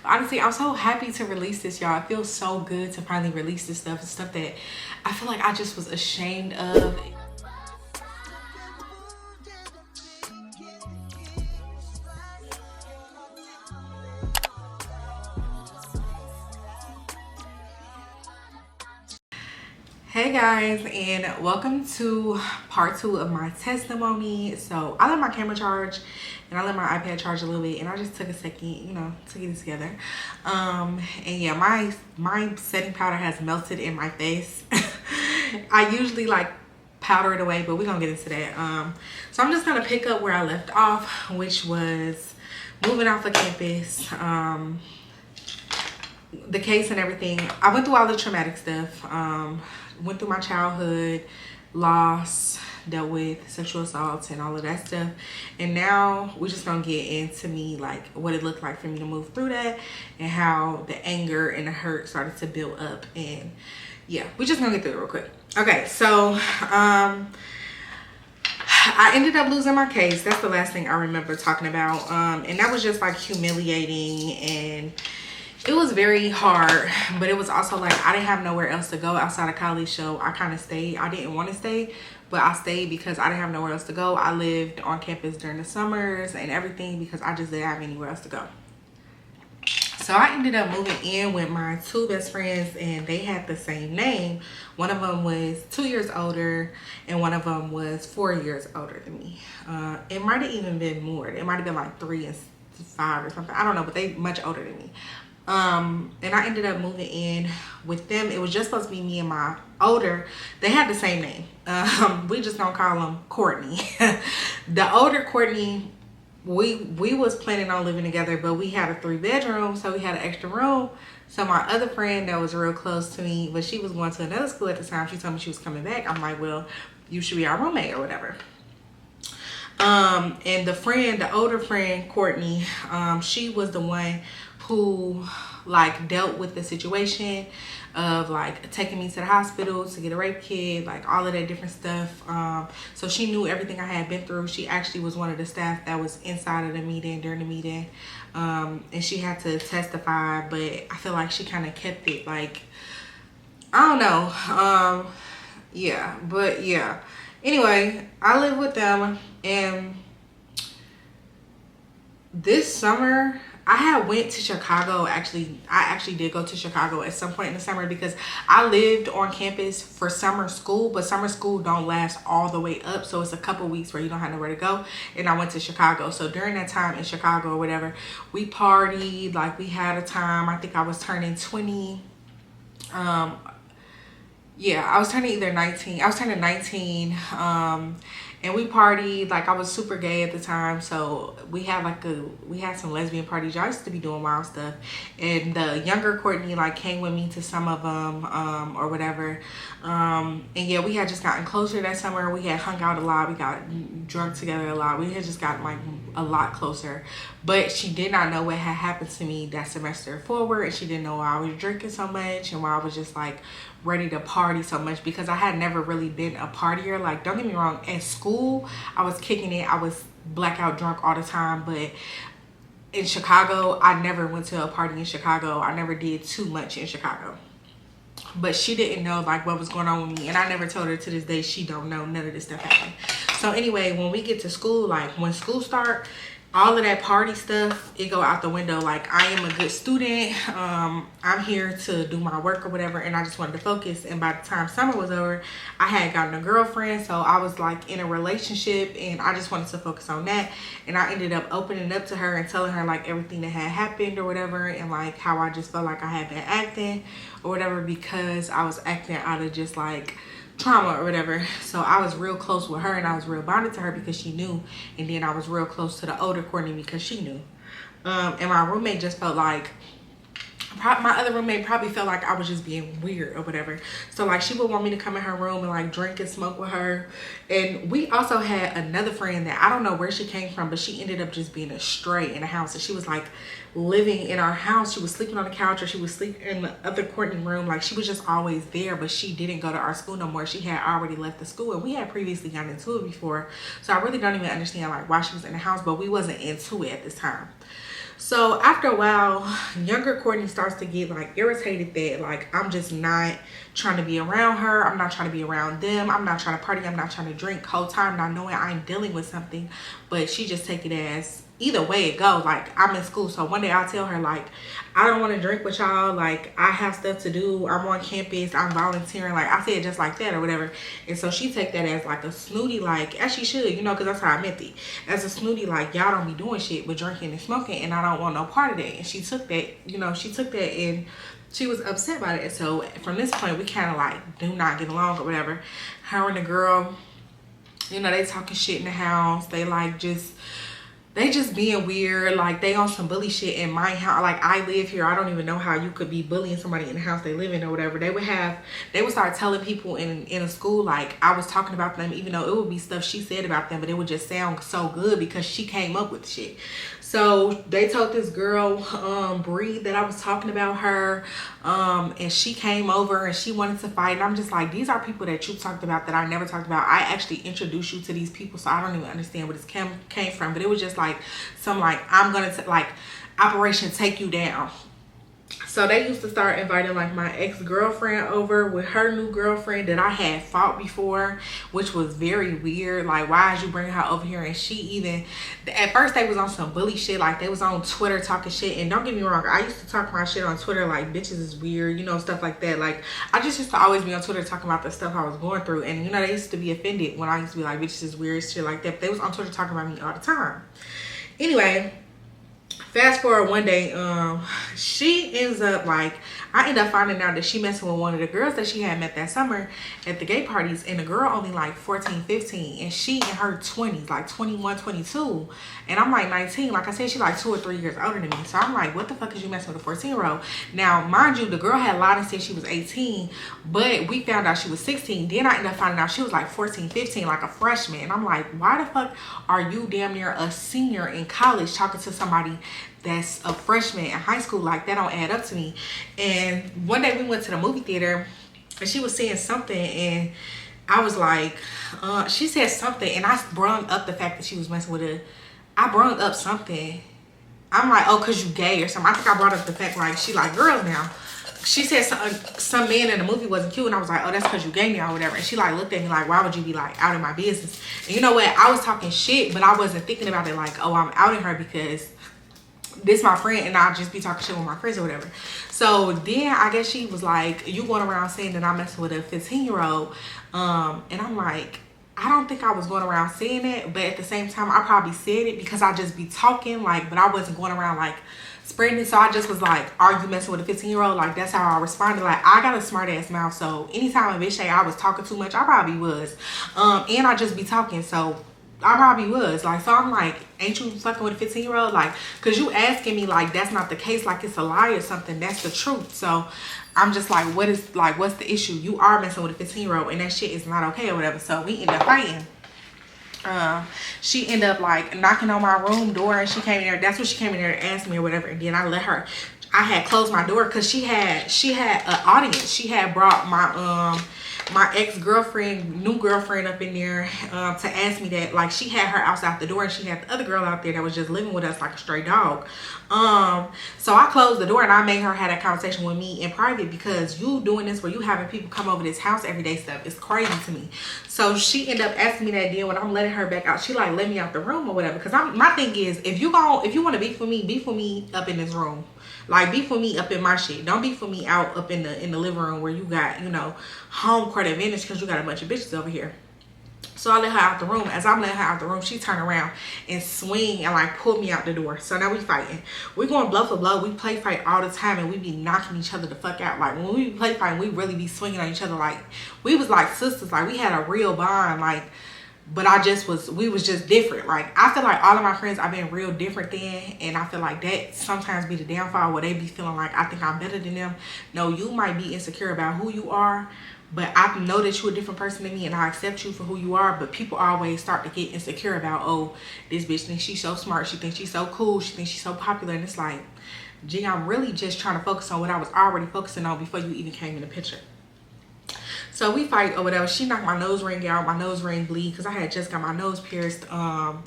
Honestly, I'm so happy to release this, y'all. It feels so good to finally release this stuff. It's stuff that I feel like I just was ashamed of. Hey guys, and welcome to part 2 of my testimony. So I let my camera charge and I let my iPad charge a little bit, and I just took a second, to get it together. And yeah, my setting powder has melted in my face. I usually like powder it away, but we're gonna get into that. So I'm just gonna pick up where I left off, which was moving off of campus. The case and everything. I went through all the traumatic stuff. Went through my childhood, loss, dealt with sexual assaults and all of that stuff. And now we're just gonna get into me, like what it looked like for me to move through that and how the anger and the hurt started to build up. And yeah, we're just gonna get through it real quick. Okay, so I ended up losing my case. That's the last thing I remember talking about. And that was just like humiliating, and it was very hard, but it was also like I didn't have nowhere else to go outside of college, so I kind of stayed. I didn't want to stay, but I stayed because I didn't have nowhere else to go. I lived on campus during the summers and everything because I just didn't have anywhere else to go. So I ended up moving in with my two best friends, and they had the same name. One of them was 2 years older, and one of them was 4 years older than me. It might have even been more. It might have been like 3 and 5 or something. I don't know, but they much older than me. And I ended up moving in with them. It was just supposed to be me and my older. They had the same name. We just don't call them Courtney. The older Courtney, we was planning on living together, but we had a 3-bedroom, so we had an extra room. So my other friend that was real close to me, but she was going to another school at the time. She told me she was coming back. I'm like, well, you should be our roommate or whatever. And the older friend, Courtney, she was the one who like dealt with the situation of like taking me to the hospital to get a rape kit, like all of that different stuff. So she knew everything I had been through. She actually was one of the staff that was inside of the meeting during the meeting. And she had to testify, but I feel like she kind of kept it like, I don't know. Yeah, but yeah. Anyway, I lived with them, and this summer I had went to Chicago. I actually did go to Chicago at some point in the summer because I lived on campus for summer school, but summer school don't last all the way up, so it's a couple weeks where you don't have nowhere to go. And I went to Chicago, so during that time in Chicago or whatever, we partied, like we had a time. I think I was turning 20. Yeah, I was turning either 19. I was turning 19. And we partied, like I was super gay at the time, so we had some lesbian parties. I used to be doing wild stuff, and the younger Courtney like came with me to some of them or whatever. And yeah, we had just gotten closer that summer. We had hung out a lot. We got drunk together a lot. We had just gotten like a lot closer, but she did not know what had happened to me that semester forward, and she didn't know why I was drinking so much and why I was just like ready to party so much, because I had never really been a partier. Like, don't get me wrong, at school I was kicking it, I was blackout drunk all the time, but in Chicago I never went to a party in Chicago. I never did too much in Chicago, but she didn't know like what was going on with me, and I never told her. To this day she don't know none of this stuff happened. So anyway, when we get to school, like when school start, all of that party stuff, it go out the window. Like, I am a good student. I'm here to do my work or whatever, and I just wanted to focus. And by the time summer was over, I had gotten a girlfriend, so I was like in a relationship, and I just wanted to focus on that. And I ended up opening up to her and telling her like everything that had happened or whatever, and like how I just felt like I had been acting or whatever, because I was acting out of just like trauma or whatever. So I was real close with her, and I was real bonded to her because she knew, and then I was real close to the older Courtney because she knew. And my roommate just felt like, my other roommate probably felt like I was just being weird or whatever. So like she would want me to come in her room and like drink and smoke with her. And we also had another friend that I don't know where she came from, but she ended up just being a stray in the house. And she was like living in our house. She was sleeping on the couch, or she was sleeping in the other Courtney room. Like, she was just always there, but she didn't go to our school no more. She had already left the school, and we had previously gotten into it before. So I really don't even understand like why she was in the house, but we wasn't into it at this time. So after a while, younger Courtney starts to get like irritated that like I'm just not trying to be around her. I'm not trying to be around them. I'm not trying to party. I'm not trying to drink. Whole time not knowing I'm dealing with something, but she just take it as either way it goes. Like I'm in school, so one day I'll tell her like I don't want to drink with y'all. Like I have stuff to do. I'm on campus. I'm volunteering. Like I said, just like that or whatever. And so she take that as like a snooty, like as she should, you know, because that's how I meant it. As a snooty, like y'all don't be doing shit but drinking and smoking, and I don't want no part of that. And she took that, you know, she took that and she was upset by it. So from this point, we kind of like do not get along or whatever. Her and the girl, you know, they talking shit in the house. They like they just being weird. Like they on some bully shit in my house. Like I live here. I don't even know how you could be bullying somebody in the house they live in or whatever. They would start telling people in a school like I was talking about them, even though it would be stuff she said about them, but it would just sound so good because she came up with shit. So they told this girl, Bree, that I was talking about her, and she came over and she wanted to fight. And I'm just like, these are people that you talked about that I never talked about. I actually introduced you to these people, so I don't even understand where this came from. But it was just like some like, I'm gonna like Operation Take You Down. So they used to start inviting like my ex-girlfriend over with her new girlfriend that I had fought before, which was very weird. Like, why did you bring her over here? And she even, at first they was on some bully shit. Like they was on Twitter talking shit. And don't get me wrong, I used to talk my shit on Twitter like bitches is weird, you know, stuff like that. Like I just used to always be on Twitter talking about the stuff I was going through. And you know, they used to be offended when I used to be like bitches is weird, shit like that. But they was on Twitter talking about me all the time. Anyway, fast forward one day, she ends up like, I end up finding out that she messing with one of the girls that she had met that summer at the gay parties, and the girl only like 14, 15, and she in her 20s, like 21, 22, and I'm like 19. Like I said, she's like 2 or 3 years older than me. So I'm like, what the fuck is you messing with a 14-year-old? Now, mind you, the girl had lied and said she was 18, but we found out she was 16. Then I ended up finding out she was like 14, 15, like a freshman. And I'm like, why the fuck are you damn near a senior in college talking to somebody that's a freshman in high school? Like that don't add up to me. And one day we went to the movie theater and she was saying something, and I was like, she said something, and I brought up the fact that she was messing with I brought up something. I'm like, oh, cause you gay or something. I think I brought up the fact like she like girls now. She said some man in the movie wasn't cute, and I was like, oh, that's because you gay now or whatever. And she like looked at me like, why would you be like out of my business? And you know what? I was talking shit, but I wasn't thinking about it like, oh, I'm outing her because this my friend and I'll just be talking shit with my friends or whatever. So then I guess she was like, you going around saying that I'm messing with a 15-year-old. And I'm like, I don't think I was going around saying that, but at the same time, I probably said it because I just be talking, like, but I wasn't going around like spreading it. So I just was like, are you messing with a 15-year-old? Like, that's how I responded. Like, I got a smart ass mouth, so anytime a bitch say I was talking too much, I probably was. And I just be talking, so I probably was. Like, so I'm like, ain't you fucking with a 15-year-old? Like, cause you asking me like that's not the case, like it's a lie or something. That's the truth. So I'm just like, what's the issue? You are messing with a 15-year-old and that shit is not okay or whatever. So we end up fighting. She ended up like knocking on my room door, and she came in there. That's what she came in there to ask me or whatever. And then I let her. I had closed my door because she had an audience. She had brought my ex-girlfriend, new girlfriend up in there to ask me that. Like, she had her outside the door, and she had the other girl out there that was just living with us like a stray dog. So I closed the door and I made her have that conversation with me in private, because you doing this where you having people come over this house every day stuff is crazy to me. So she ended up asking me that deal when I'm letting her back out. She like let me out the room or whatever. Because my thing is, if you want to beef with me up in this room. Like, beef with me up in my shit. Don't beef with me out up in the living room where you got, you know, home court advantage because you got a bunch of bitches over here. So I let her out the room. As I'm letting her out the room, she turned around and swing and like pulled me out the door. So now we fighting. We going blow for blow. We play fight all the time, and we be knocking each other the fuck out. Like, when we play fighting, we really be swinging on each other. Like, we was like sisters. Like, we had a real bond. Like, but we was just different. Like, I feel like all of my friends I've been real different than, and I feel like that sometimes be the downfall where they be feeling like I think I'm better than them. No, you might be insecure about who you are, but I know that you're a different person than me, and I accept you for who you are. But people always start to get insecure about, oh, this bitch thinks she's so smart, she thinks she's so cool, she thinks she's so popular. And it's like, gee, I'm really just trying to focus on what I was already focusing on before you even came in the picture. So we fight or whatever. She knocked my nose ring out. My nose ring bleed because I had just got my nose pierced. And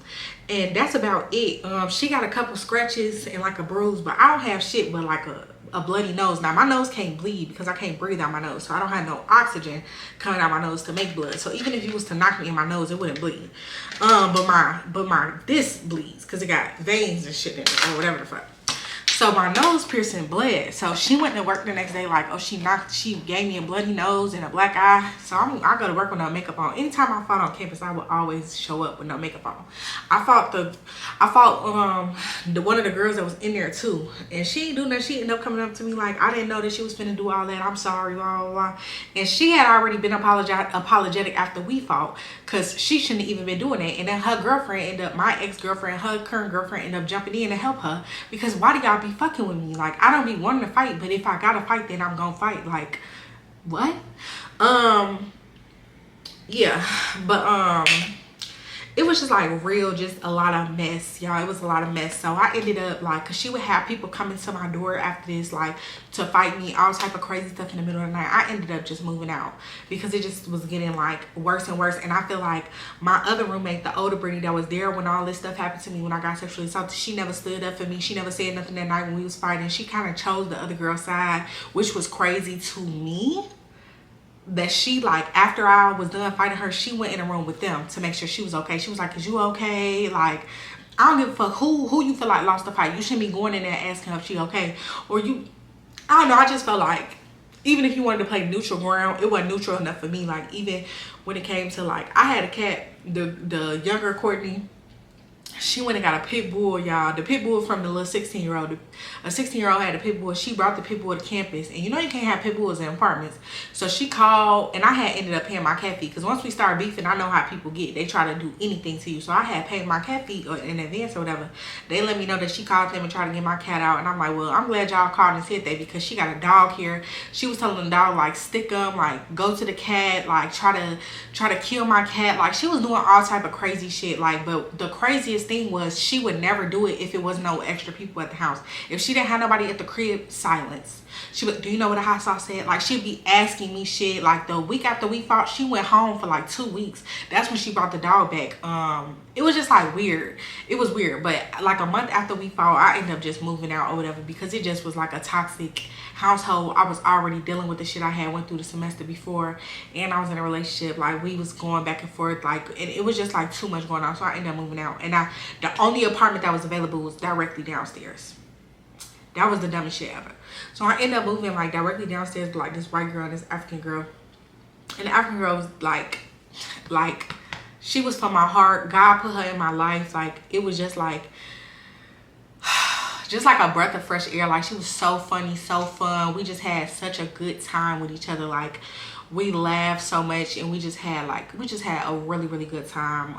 that's about it. She got a couple scratches and like a bruise, but I don't have shit but like a bloody nose. Now my nose can't bleed because I can't breathe out my nose, so I don't have no oxygen coming out my nose to make blood. So even if you was to knock me in my nose, it wouldn't bleed. But my this bleeds because it got veins and shit in it or whatever the fuck. So my nose piercing bled. So she went to work the next day like, oh, she gave me a bloody nose and a black eye. So I go to work with no makeup on. Anytime I fought on campus, I would always show up with no makeup on. I fought one of the girls that was in there too, and she didn't do nothing. She ended up coming up to me like, I didn't know that she was finna do all that. I'm sorry, blah blah blah. And she had already been apologetic after we fought, cause she shouldn't have even been doing that. And then her girlfriend ended up, my ex-girlfriend, her current girlfriend ended up jumping in to help her, because why do y'all be fucking with me? Like, I don't be wanting to fight, but if I gotta fight, then I'm gonna fight. Like, what? Yeah, but it was just like real, just a lot of mess, y'all. It was a lot of mess. So I ended up like, cause she would have people coming to my door after this, like to fight me, all type of crazy stuff in the middle of the night. I ended up just moving out because it just was getting like worse and worse. And I feel like my other roommate, the older Brittany that was there when all this stuff happened to me, when I got sexually assaulted, she never stood up for me. She never said nothing that night when we was fighting. She kind of chose the other girl's side, which was crazy to me. That she, like, after I was done fighting her, she went in a room with them to make sure she was okay. She was like, is you okay? Like, I don't give a fuck who you feel like lost the fight. You shouldn't be going in there asking her if she okay. Or you, I don't know, I just felt like even if you wanted to play neutral ground, it wasn't neutral enough for me. Like, even when it came to, like, I had a cat, the younger Courtney, she went and got a pit bull, y'all. The pit bull from the little 16-year-old. A 16-year-old had a pit bull. She brought the pit bull to campus. And you know you can't have pit bulls in apartments. So she called, and I had ended up paying my cat fee. Because once we start beefing, I know how people get. They try to do anything to you. So I had paid my cat fee in advance or whatever. They let me know that she called them and tried to get my cat out. And I'm like, well, I'm glad y'all called and said that, because she got a dog here. She was telling the dog, like, stick them, like, go to the cat, like, try to kill my cat. Like, she was doing all type of crazy shit. Like, but the craziest thing was she would never do it if it was no extra people at the house. If she didn't have nobody at the crib, silence. She would, do you know what a hot sauce said? Like, she'd be asking me shit. Like, the week after we fought, she went home for like 2 weeks. That's when she brought the dog back. It was just like weird. It was weird. But like a month after we fought, I ended up just moving out or whatever, because it just was like a toxic household. I was already dealing with the shit I had went through the semester before, and I was in a relationship. Like, we was going back and forth, like, and it was just like too much going on. So I ended up moving out, and the only apartment that was available was directly downstairs. That was the dumbest shit ever. So I ended up moving like directly downstairs with like this white girl and this African girl. And the African girl was like she was from my heart. God put her in my life. Like, it was just like a breath of fresh air. Like, she was so funny, so fun. We just had such a good time with each other. Like, we laughed so much, and we just had a really, really good time.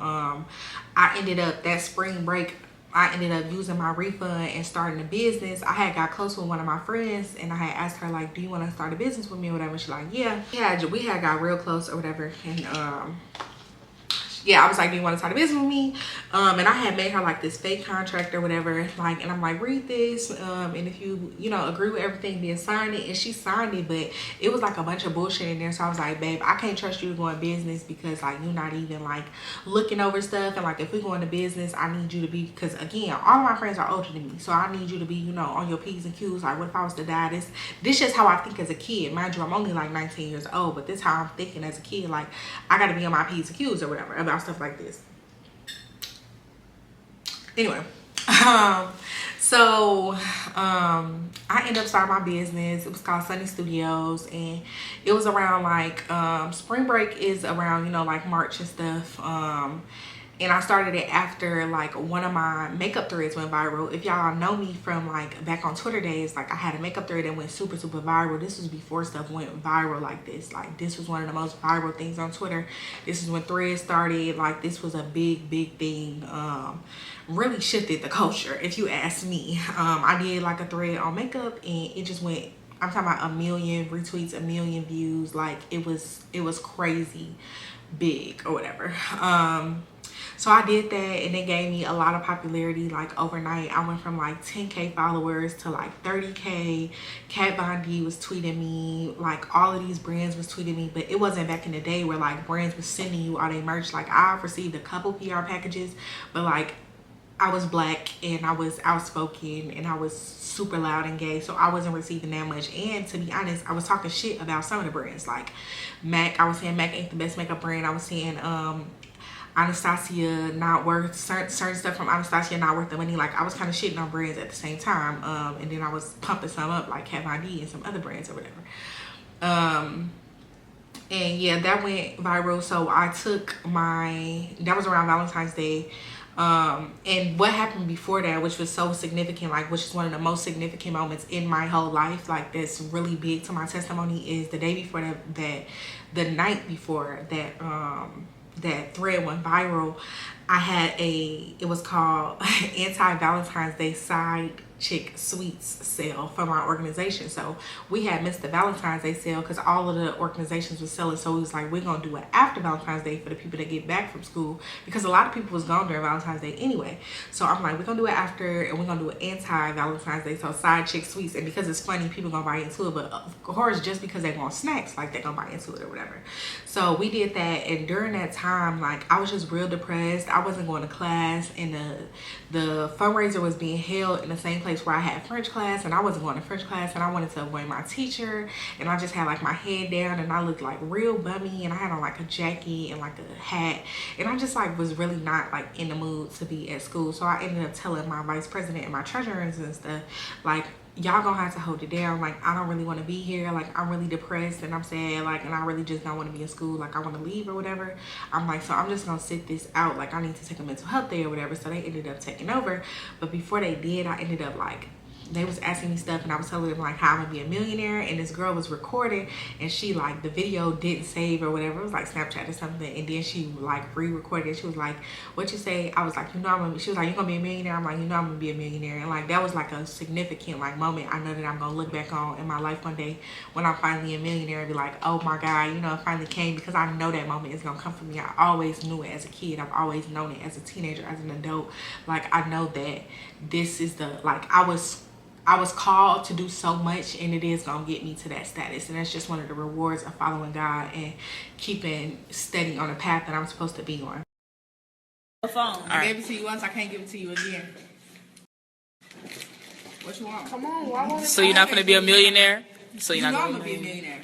I ended up that spring break, I ended up using my refund and starting a business. I had got close with one of my friends, and I had asked her, like, do you want to start a business with me or whatever? She's like, yeah. We had got real close or whatever. And yeah, I was like, do you want to start a business with me? And I had made her like this fake contract or whatever, like, and I'm like, read this, and if you agree with everything, then sign it. And she signed it, but it was like a bunch of bullshit in there. So I was like, babe, I can't trust you to go in business, because like, you're not even like looking over stuff. And like, if we go into business, I need you to be, because again, all of my friends are older than me, so I need you to be, on your P's and Q's. Like, what if I was to die? This is how I think as a kid. Mind you, I'm only like 19 years old, but this is how I'm thinking as a kid. Like, I gotta be on my P's and Q's or whatever about stuff like this. Anyway, so I ended up starting my business. It was called Sunny Studios, and it was around like spring break is around like March and stuff. And I started it after like one of my makeup threads went viral. If y'all know me from like back on Twitter days, like I had a makeup thread that went super viral. This was before stuff went viral like this. Like, this was one of the most viral things on Twitter. This is when threads started. Like, this was a big thing. Really shifted the culture, if you ask me. I did like a thread on makeup, and it just went, I'm talking about 1 million retweets, 1 million views. Like, it was crazy big or whatever. So I did that, and it gave me a lot of popularity. Like overnight, I went from like 10K followers to like 30K. Kat Von D was tweeting me, like all of these brands was tweeting me, but it wasn't back in the day where like brands was sending you all their merch. Like I've received a couple PR packages, but like I was black and I was outspoken and I was super loud and gay, so I wasn't receiving that much. And to be honest, I was talking shit about some of the brands, like MAC. I was saying MAC ain't the best makeup brand. I was saying Anastasia not worth certain stuff from Anastasia not worth the money. Like I was kind of shitting on brands at the same time, and then I was pumping some up like Kat Von D and some other brands or whatever. And yeah, that went viral. So I took that was around Valentine's Day. And what happened before that, which was so significant, like which is one of the most significant moments in my whole life, like that's really big to my testimony, is the day before that the night before that thread went viral. I had it was called anti-Valentine's Day side chick sweets sale for my organization. So we had missed the Valentine's Day sale because all of the organizations were selling. So it was like, we're gonna do it after Valentine's Day for the people that get back from school, because a lot of people was gone during Valentine's Day anyway. So I'm like, we're gonna do it after, and we're gonna do it anti-Valentine's Day, so side chick sweets. And because it's funny, people gonna buy into it, but of course just because they want snacks, like they're gonna buy into it or whatever. So we did that, and during that time, like I was just real depressed. I wasn't going to class, and the fundraiser was being held in the same place where I had French class, and I wasn't going to French class, and I wanted to avoid my teacher, and I just had like my head down, and I looked like real bummy, and I had on like a jacket and like a hat, and I just like was really not like in the mood to be at school. So I ended up telling my vice president and my treasurers and stuff, like, y'all gonna have to hold it down. Like I don't really want to be here. Like I'm really depressed and I'm sad, like, and I really just don't want to be in school. Like I want to leave or whatever. I'm like, so I'm just gonna sit this out. Like I need to take a mental health day or whatever. So they ended up taking over, but before they did, I ended up like, they was asking me stuff, and I was telling them like how I'm gonna be a millionaire, and this girl was recording, and she like, the video didn't save or whatever. It was like Snapchat or something, and then she like re-recorded it. She was like, what you say? I was like, you know, she was like, you gonna be a millionaire? I'm like, you know, I'm gonna be a millionaire. And like that was like a significant like moment I know that I'm gonna look back on in my life one day when I'm finally a millionaire and be like, oh my God, you know, it finally came, because I know that moment is gonna come for me. I always knew it as a kid. I've always known it as a teenager, as an adult. Like I know that this is the, like I was called to do so much, and it is gonna get me to that status. And that's just one of the rewards of following God and keeping steady on the path that I'm supposed to be on. Phone. I gave it to you once, I can't give it to you again. What you want? Come on, why won't it? So you're not gonna be a millionaire? So you're not gonna be a millionaire.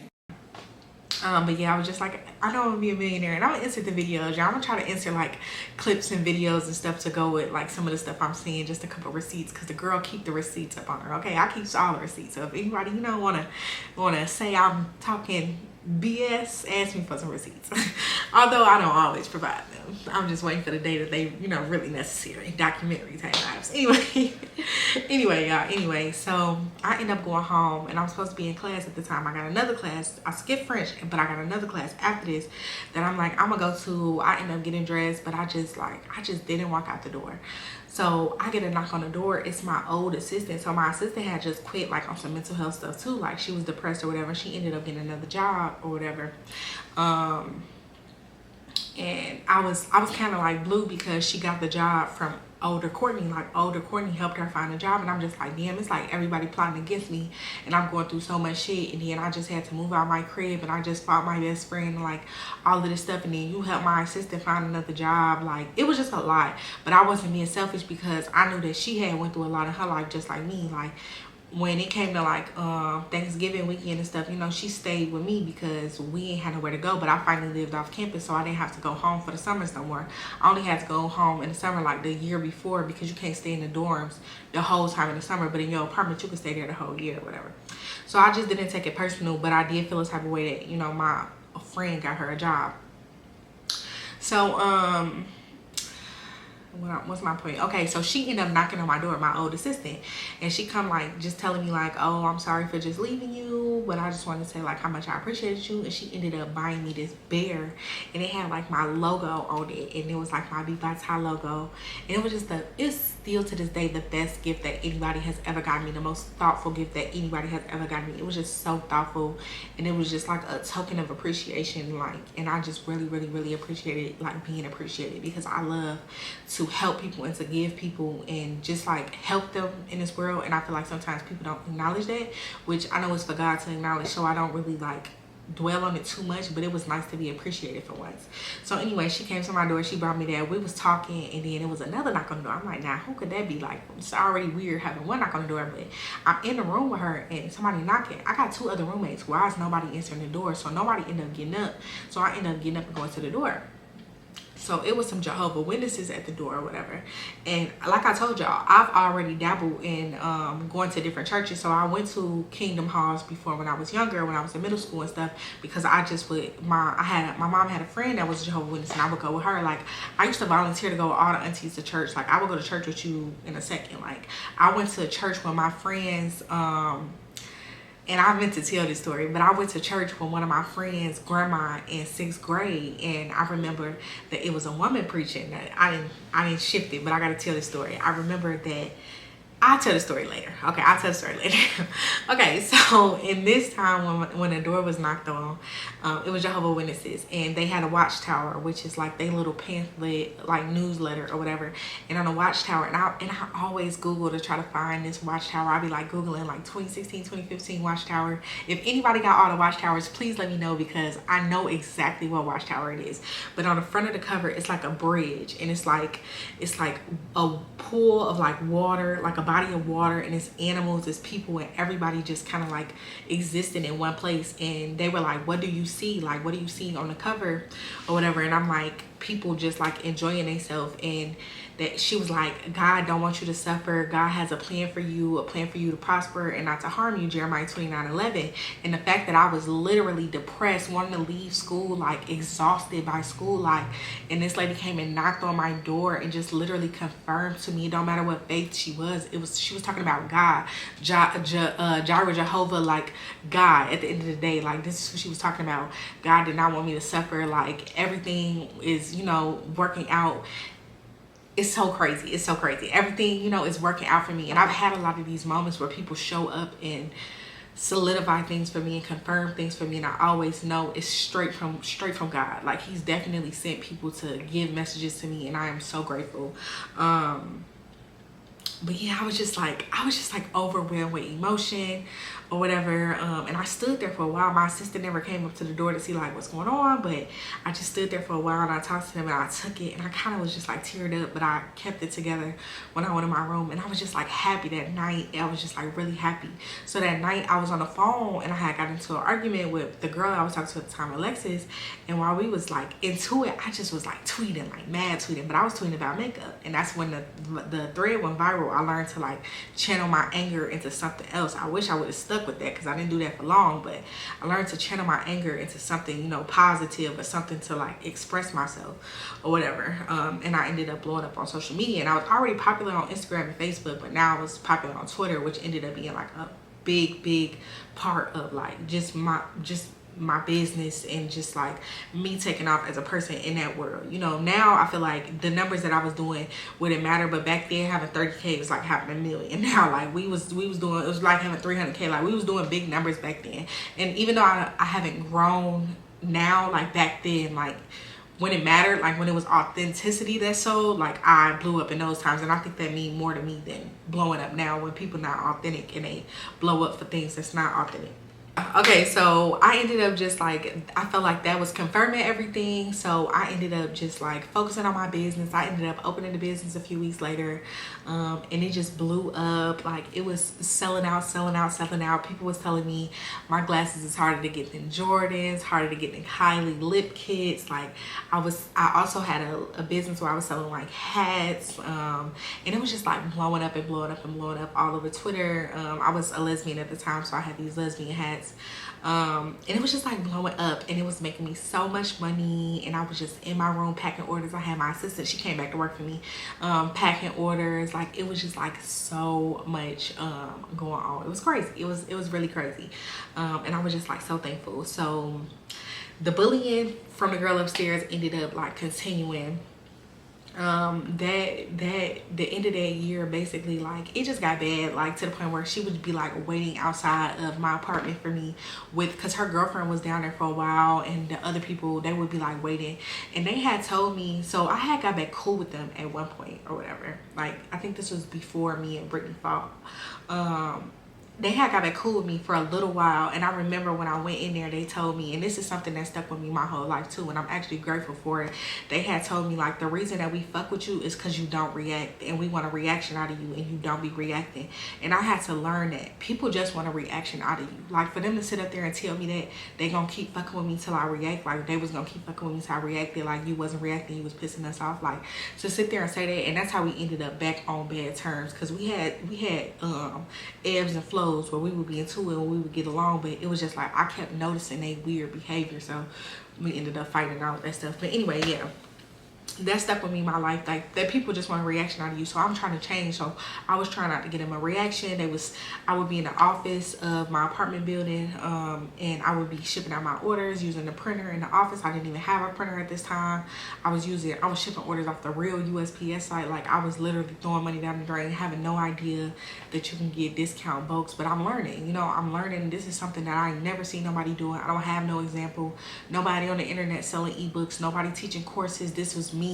But yeah, I was just like, I know I'm gonna be a millionaire, and I'm gonna insert the videos. Y'all, I'm gonna try to insert like clips and videos and stuff to go with like some of the stuff I'm seeing, just a couple receipts, because the girl keep the receipts up on her. Okay, I keep all the receipts. So if anybody, you know, wanna say I'm talking BS, ask me for some receipts. Although I don't always provide them. I'm just waiting for the day that they, you know, really necessary. Documentary type vibes. Anyway, y'all. So I end up going home, and I'm supposed to be in class at the time. I got another class. I skipped French, but I got another class after this that I'm like, I'm gonna go to. I end up getting dressed, but I just didn't walk out the door. So I get a knock on the door. It's my old assistant. So my assistant had just quit like on some mental health stuff too. Like she was depressed or whatever. She ended up getting another job or whatever. And I was kind of like blue because she got the job from older Courtney. Like older Courtney helped her find a job, and I'm just like, damn, it's like everybody plotting against me, and I'm going through so much shit. And then I just had to move out my crib, and I just fought my best friend, and like all of this stuff, and then you helped my assistant find another job. Like it was just a lot, but I wasn't being selfish because I knew that she had went through a lot in her life just like me. Like when it came to like Thanksgiving weekend and stuff, you know, she stayed with me because we ain't had nowhere to go. But I finally lived off campus, so I didn't have to go home for the summers no more. I only had to go home in the summer like the year before, because you can't stay in the dorms the whole time in the summer, but in your apartment you can stay there the whole year or whatever. So I just didn't take it personal, but I did feel a type of way that, you know, my friend got her a job. So what's my point? Okay, so she ended up knocking on my door, my old assistant, and she come like just telling me like, oh, I'm sorry for just leaving you, but I just wanted to say like how much I appreciated you. And she ended up buying me this bear, and it had like my logo on it, and it was like my Be By Ty logo. And it was just it's still to this day the best gift that anybody has ever gotten me, the most thoughtful gift that anybody has ever gotten me. It was just so thoughtful, and it was just like a token of appreciation, like, and I just really appreciated like being appreciated, because I love to help people and to give people and just like help them in this world. And I feel like sometimes people don't acknowledge that, which I know is for God to acknowledge, so I don't really like dwell on it too much, but it was nice to be appreciated for once. So anyway, she came to my door, she brought me that, we was talking, and then it was another knock on the door. I'm like, nah, who could that be? Like, it's already weird having one knock on the door, but I'm in the room with her and somebody knocking. I got 2 other roommates. Why is nobody answering the door? So nobody ended up getting up, so I ended up getting up and going to the door. So it was some Jehovah Witnesses at the door or whatever. And like I told y'all, I've already dabbled in going to different churches. So I went to Kingdom Halls before when I was younger, when I was in middle school and stuff, because I just would, my mom had a friend that was a Jehovah Witness, and I would go with her. Like, I used to volunteer to go with all the aunties to church. Like, I would go to church with you in a second. Like, I went to church with my friends, and I meant to tell this story, but I went to church with one of my friends' grandma in 6th grade, and I remember that it was a woman preaching. I didn't shift it, but I gotta tell this story. I remember that I'll tell the story later. Okay, I'll tell the story later. Okay, so in this time when the door was knocked on, it was Jehovah's Witnesses, and they had a watchtower, which is like their little pamphlet, like newsletter or whatever. And on the watchtower, and I always Google to try to find this watchtower. I'll be like Googling like 2016, 2015 watchtower. If anybody got all the watchtowers, please let me know, because I know exactly what watchtower it is. But on the front of the cover, it's like a bridge, and it's like a pool of like water, like a body of water, and it's animals, it's people, and everybody just kind of like existing in one place. And they were like, what do you see? Like, what do you see on the cover or whatever? And I'm like, people just like enjoying themselves. And that she was like, God don't want you to suffer. God has a plan for you to prosper and not to harm you, Jeremiah 29:11. And the fact that I was literally depressed, wanting to leave school, like exhausted by school life, and this lady came and knocked on my door and just literally confirmed to me, it don't matter what faith she was talking about God, Jireh, Jehovah, like God. At the end of the day, like, this is what she was talking about. God did not want me to suffer. Like, everything is, working out. It's so crazy. It's so crazy. Everything, is working out for me. And I've had a lot of these moments where people show up and solidify things for me and confirm things for me, and I always know it's straight from God. Like, he's definitely sent people to give messages to me, and I am so grateful. But yeah, I was just like overwhelmed with emotion or whatever. And I stood there for a while. My sister never came up to the door to see like what's going on, but I just stood there for a while, and I talked to them, and I took it, and I kind of was just like teared up, but I kept it together when I went in my room. And I was just like happy that night. I was just like really happy. So that night I was on the phone, and I had got into an argument with the girl I was talking to at the time, Alexis. And while we was like into it, I just was like tweeting, like mad tweeting, but I was tweeting about makeup. And that's when the thread went viral. I learned to like channel my anger into something else. I wish I would have stuck with that, because I didn't do that for long, but I learned to channel my anger into something, positive, or something to like express myself or whatever. And I ended up blowing up on social media, and I was already popular on Instagram and Facebook, but now I was popular on Twitter, which ended up being like a big part of like just my business, and just like me taking off as a person in that world. Now I feel like the numbers that I was doing wouldn't matter, but back then having 30K was like having $1 million. Now like we was doing, it was like having 300K. Like, we was doing big numbers back then. And even though I haven't grown now, like back then, like when it mattered, like when it was authenticity that sold, like I blew up in those times. And I think that means more to me than blowing up now, when people not authentic and they blow up for things that's not authentic. Okay, so I ended up just like, I felt like that was confirming everything. So I ended up just like focusing on my business. I ended up opening the business a few weeks later, and it just blew up. Like, it was selling out. People was telling me my glasses is harder to get than Jordans, harder to get than Kylie lip kits. Like, I also had a business where I was selling like hats, and it was just like blowing up all over Twitter. I was a lesbian at the time, so I had these lesbian hats price. And it was just like blowing up, and it was making me so much money. And I was just in my room packing orders. I had my assistant, she came back to work for me, packing orders. Like, it was just like so much going on. It was crazy. It was really crazy. And I was just like so thankful. So the bullying from the girl upstairs ended up like continuing. The end of that year, basically, like, it just got bad, like, to the point where she would be like waiting outside of my apartment for me, because her girlfriend was down there for a while, and the other people, they would be like waiting. And they had told me, so I had got back cool with them at one point or whatever. Like, I think this was before me and Brittany fought. They had got back cool with me for a little while, and I remember when I went in there, they told me, and this is something that stuck with me my whole life too, and I'm actually grateful for it. They had told me, like, the reason that we fuck with you is because you don't react, and we want a reaction out of you, and you don't be reacting. And I had to learn that people just want a reaction out of you. Like, for them to sit up there and tell me that they gonna keep fucking with me till I react, like they was gonna keep fucking with me till I reacted, like you wasn't reacting, you was pissing us off, like, to sit there and say that. And that's how we ended up back on bad terms, because we had ebbs and flows where we would be into it and we would get along, but it was just like I kept noticing they weird behavior, so we ended up fighting and all that stuff. But anyway, yeah, that stuck with me my life, like, that people just want a reaction out of you. So I'm trying to change. So I was trying not to get them a reaction. I would be in the office of my apartment building, and I would be shipping out my orders using the printer in the office. I didn't even have a printer at this time. I was shipping orders off the real USPS site. Like, I was literally throwing money down the drain, having no idea that you can get discount bulks. But I'm learning, I'm learning. This is something that I never seen nobody doing. I don't have no example, nobody on the internet selling ebooks, nobody teaching courses. This was me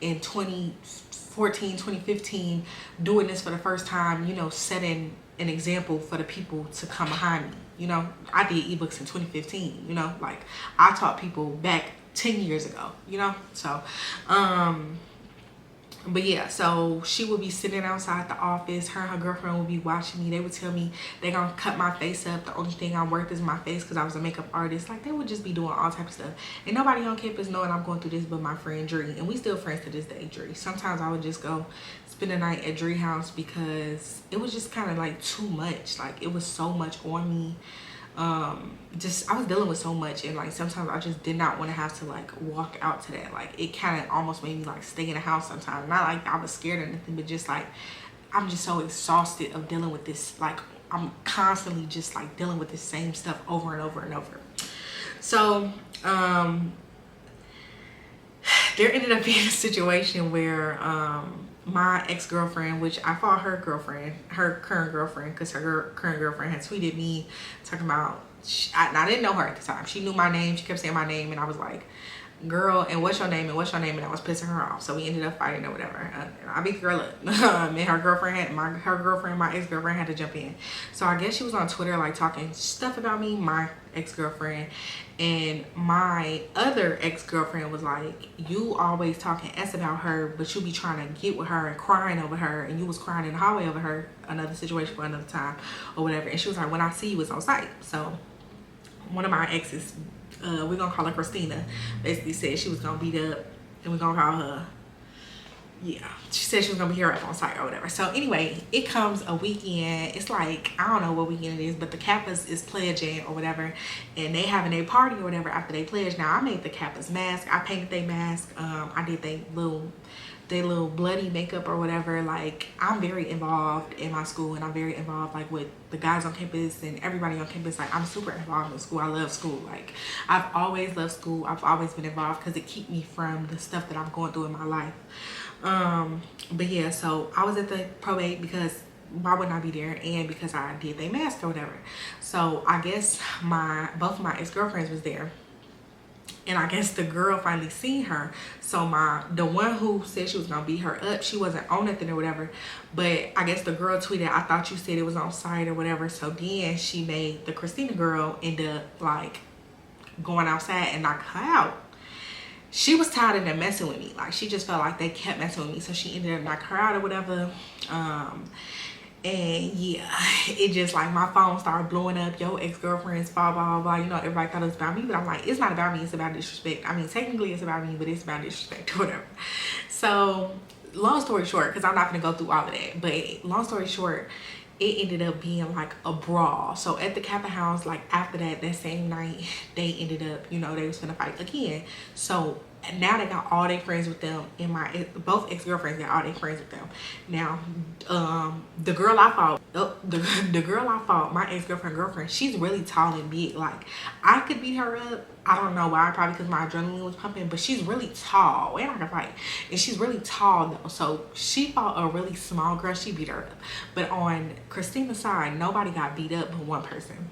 in 2014, 2015, doing this for the first time, setting an example for the people to come behind me. I did ebooks in 2015, like, I taught people back 10 years ago, so but yeah, so she would be sitting outside the office. Her and her girlfriend would be watching me. They would tell me they gonna cut my face up. The only thing I'm worth is my face, because I was a makeup artist. Like, they would just be doing all types of stuff. And nobody on campus knowing I'm going through this but my friend Dree. And we still friends to this day, Dree. Sometimes I would just go spend the night at Dree house because it was just kind of like too much. Like, it was so much on me. I was dealing with so much, and like sometimes I just did not want to have to like walk out to that. Like, it kind of almost made me like stay in the house sometimes. Not like I was scared or anything, but just like I'm just so exhausted of dealing with this. Like, I'm constantly just like dealing with the same stuff over and over and over. So there ended up being a situation where my ex-girlfriend, which I fought her current girlfriend, because her current girlfriend had tweeted me talking about, I didn't know her at the time. She knew my name. She kept saying my name, and I was like, girl, and what's your name, and what's your name, and I was pissing her off. So we ended up fighting or whatever. I beat the girl up. And her girlfriend, my ex-girlfriend, had to jump in. So I guess she was on Twitter like talking stuff about me, my ex-girlfriend, and my other ex-girlfriend was like, you always talking S about her, but you be trying to get with her and crying over her, and you was crying in the hallway over her, another situation for another time or whatever. And she was like, when I see you, it's on site. So one of my exes, we're gonna call her Christina, basically said she was gonna beat up, and we're gonna call her, yeah, she said she was gonna be here up on site or whatever. So anyway, it comes a weekend. It's like, I don't know what weekend it is, but the Kappas is pledging or whatever, and they having a party or whatever after they pledge. Now, I made the Kappas mask. I painted their mask. I did their little bloody makeup or whatever. Like, I'm very involved in my school, and I'm very involved like with the guys on campus and everybody on campus. Like, I'm super involved in school. I love school. Like, I've always loved school. I've always been involved because it keeps me from the stuff that I'm going through in my life. But yeah, so I was at the probate because why wouldn't I be there, and because I did their mask or whatever. So I guess both my ex-girlfriends was there, and I guess the girl finally seen her. So the one who said she was gonna beat her up, she wasn't on nothing or whatever, but I guess the girl tweeted, I thought you said it was on site or whatever. So then she made the Christina girl end up like going outside and knock her out. She was tired of them messing with me. Like, she just felt like they kept messing with me, so she ended up knocking her out or whatever. And yeah, it just like my phone started blowing up. Yo, ex-girlfriend's blah blah blah. Everybody thought it was about me, but I'm like, it's not about me, it's about disrespect. I mean, technically it's about me, but it's about disrespect or whatever. So long story short, because I'm not gonna go through all of that, but long story short, it ended up being like a brawl. So at the Kappa house, like after that same night, they ended up, you know, they was gonna fight again. So now they got all their friends with them, and both ex-girlfriends got all their friends with them. Now, the girl I fought, the girl I fought, my girlfriend, she's really tall and big. Like, I could beat her up. I don't know why, probably because my adrenaline was pumping, but she's really tall, and I can fight. And she's really tall though, so she fought a really small girl, she beat her up. But on Christina's side, nobody got beat up but one person.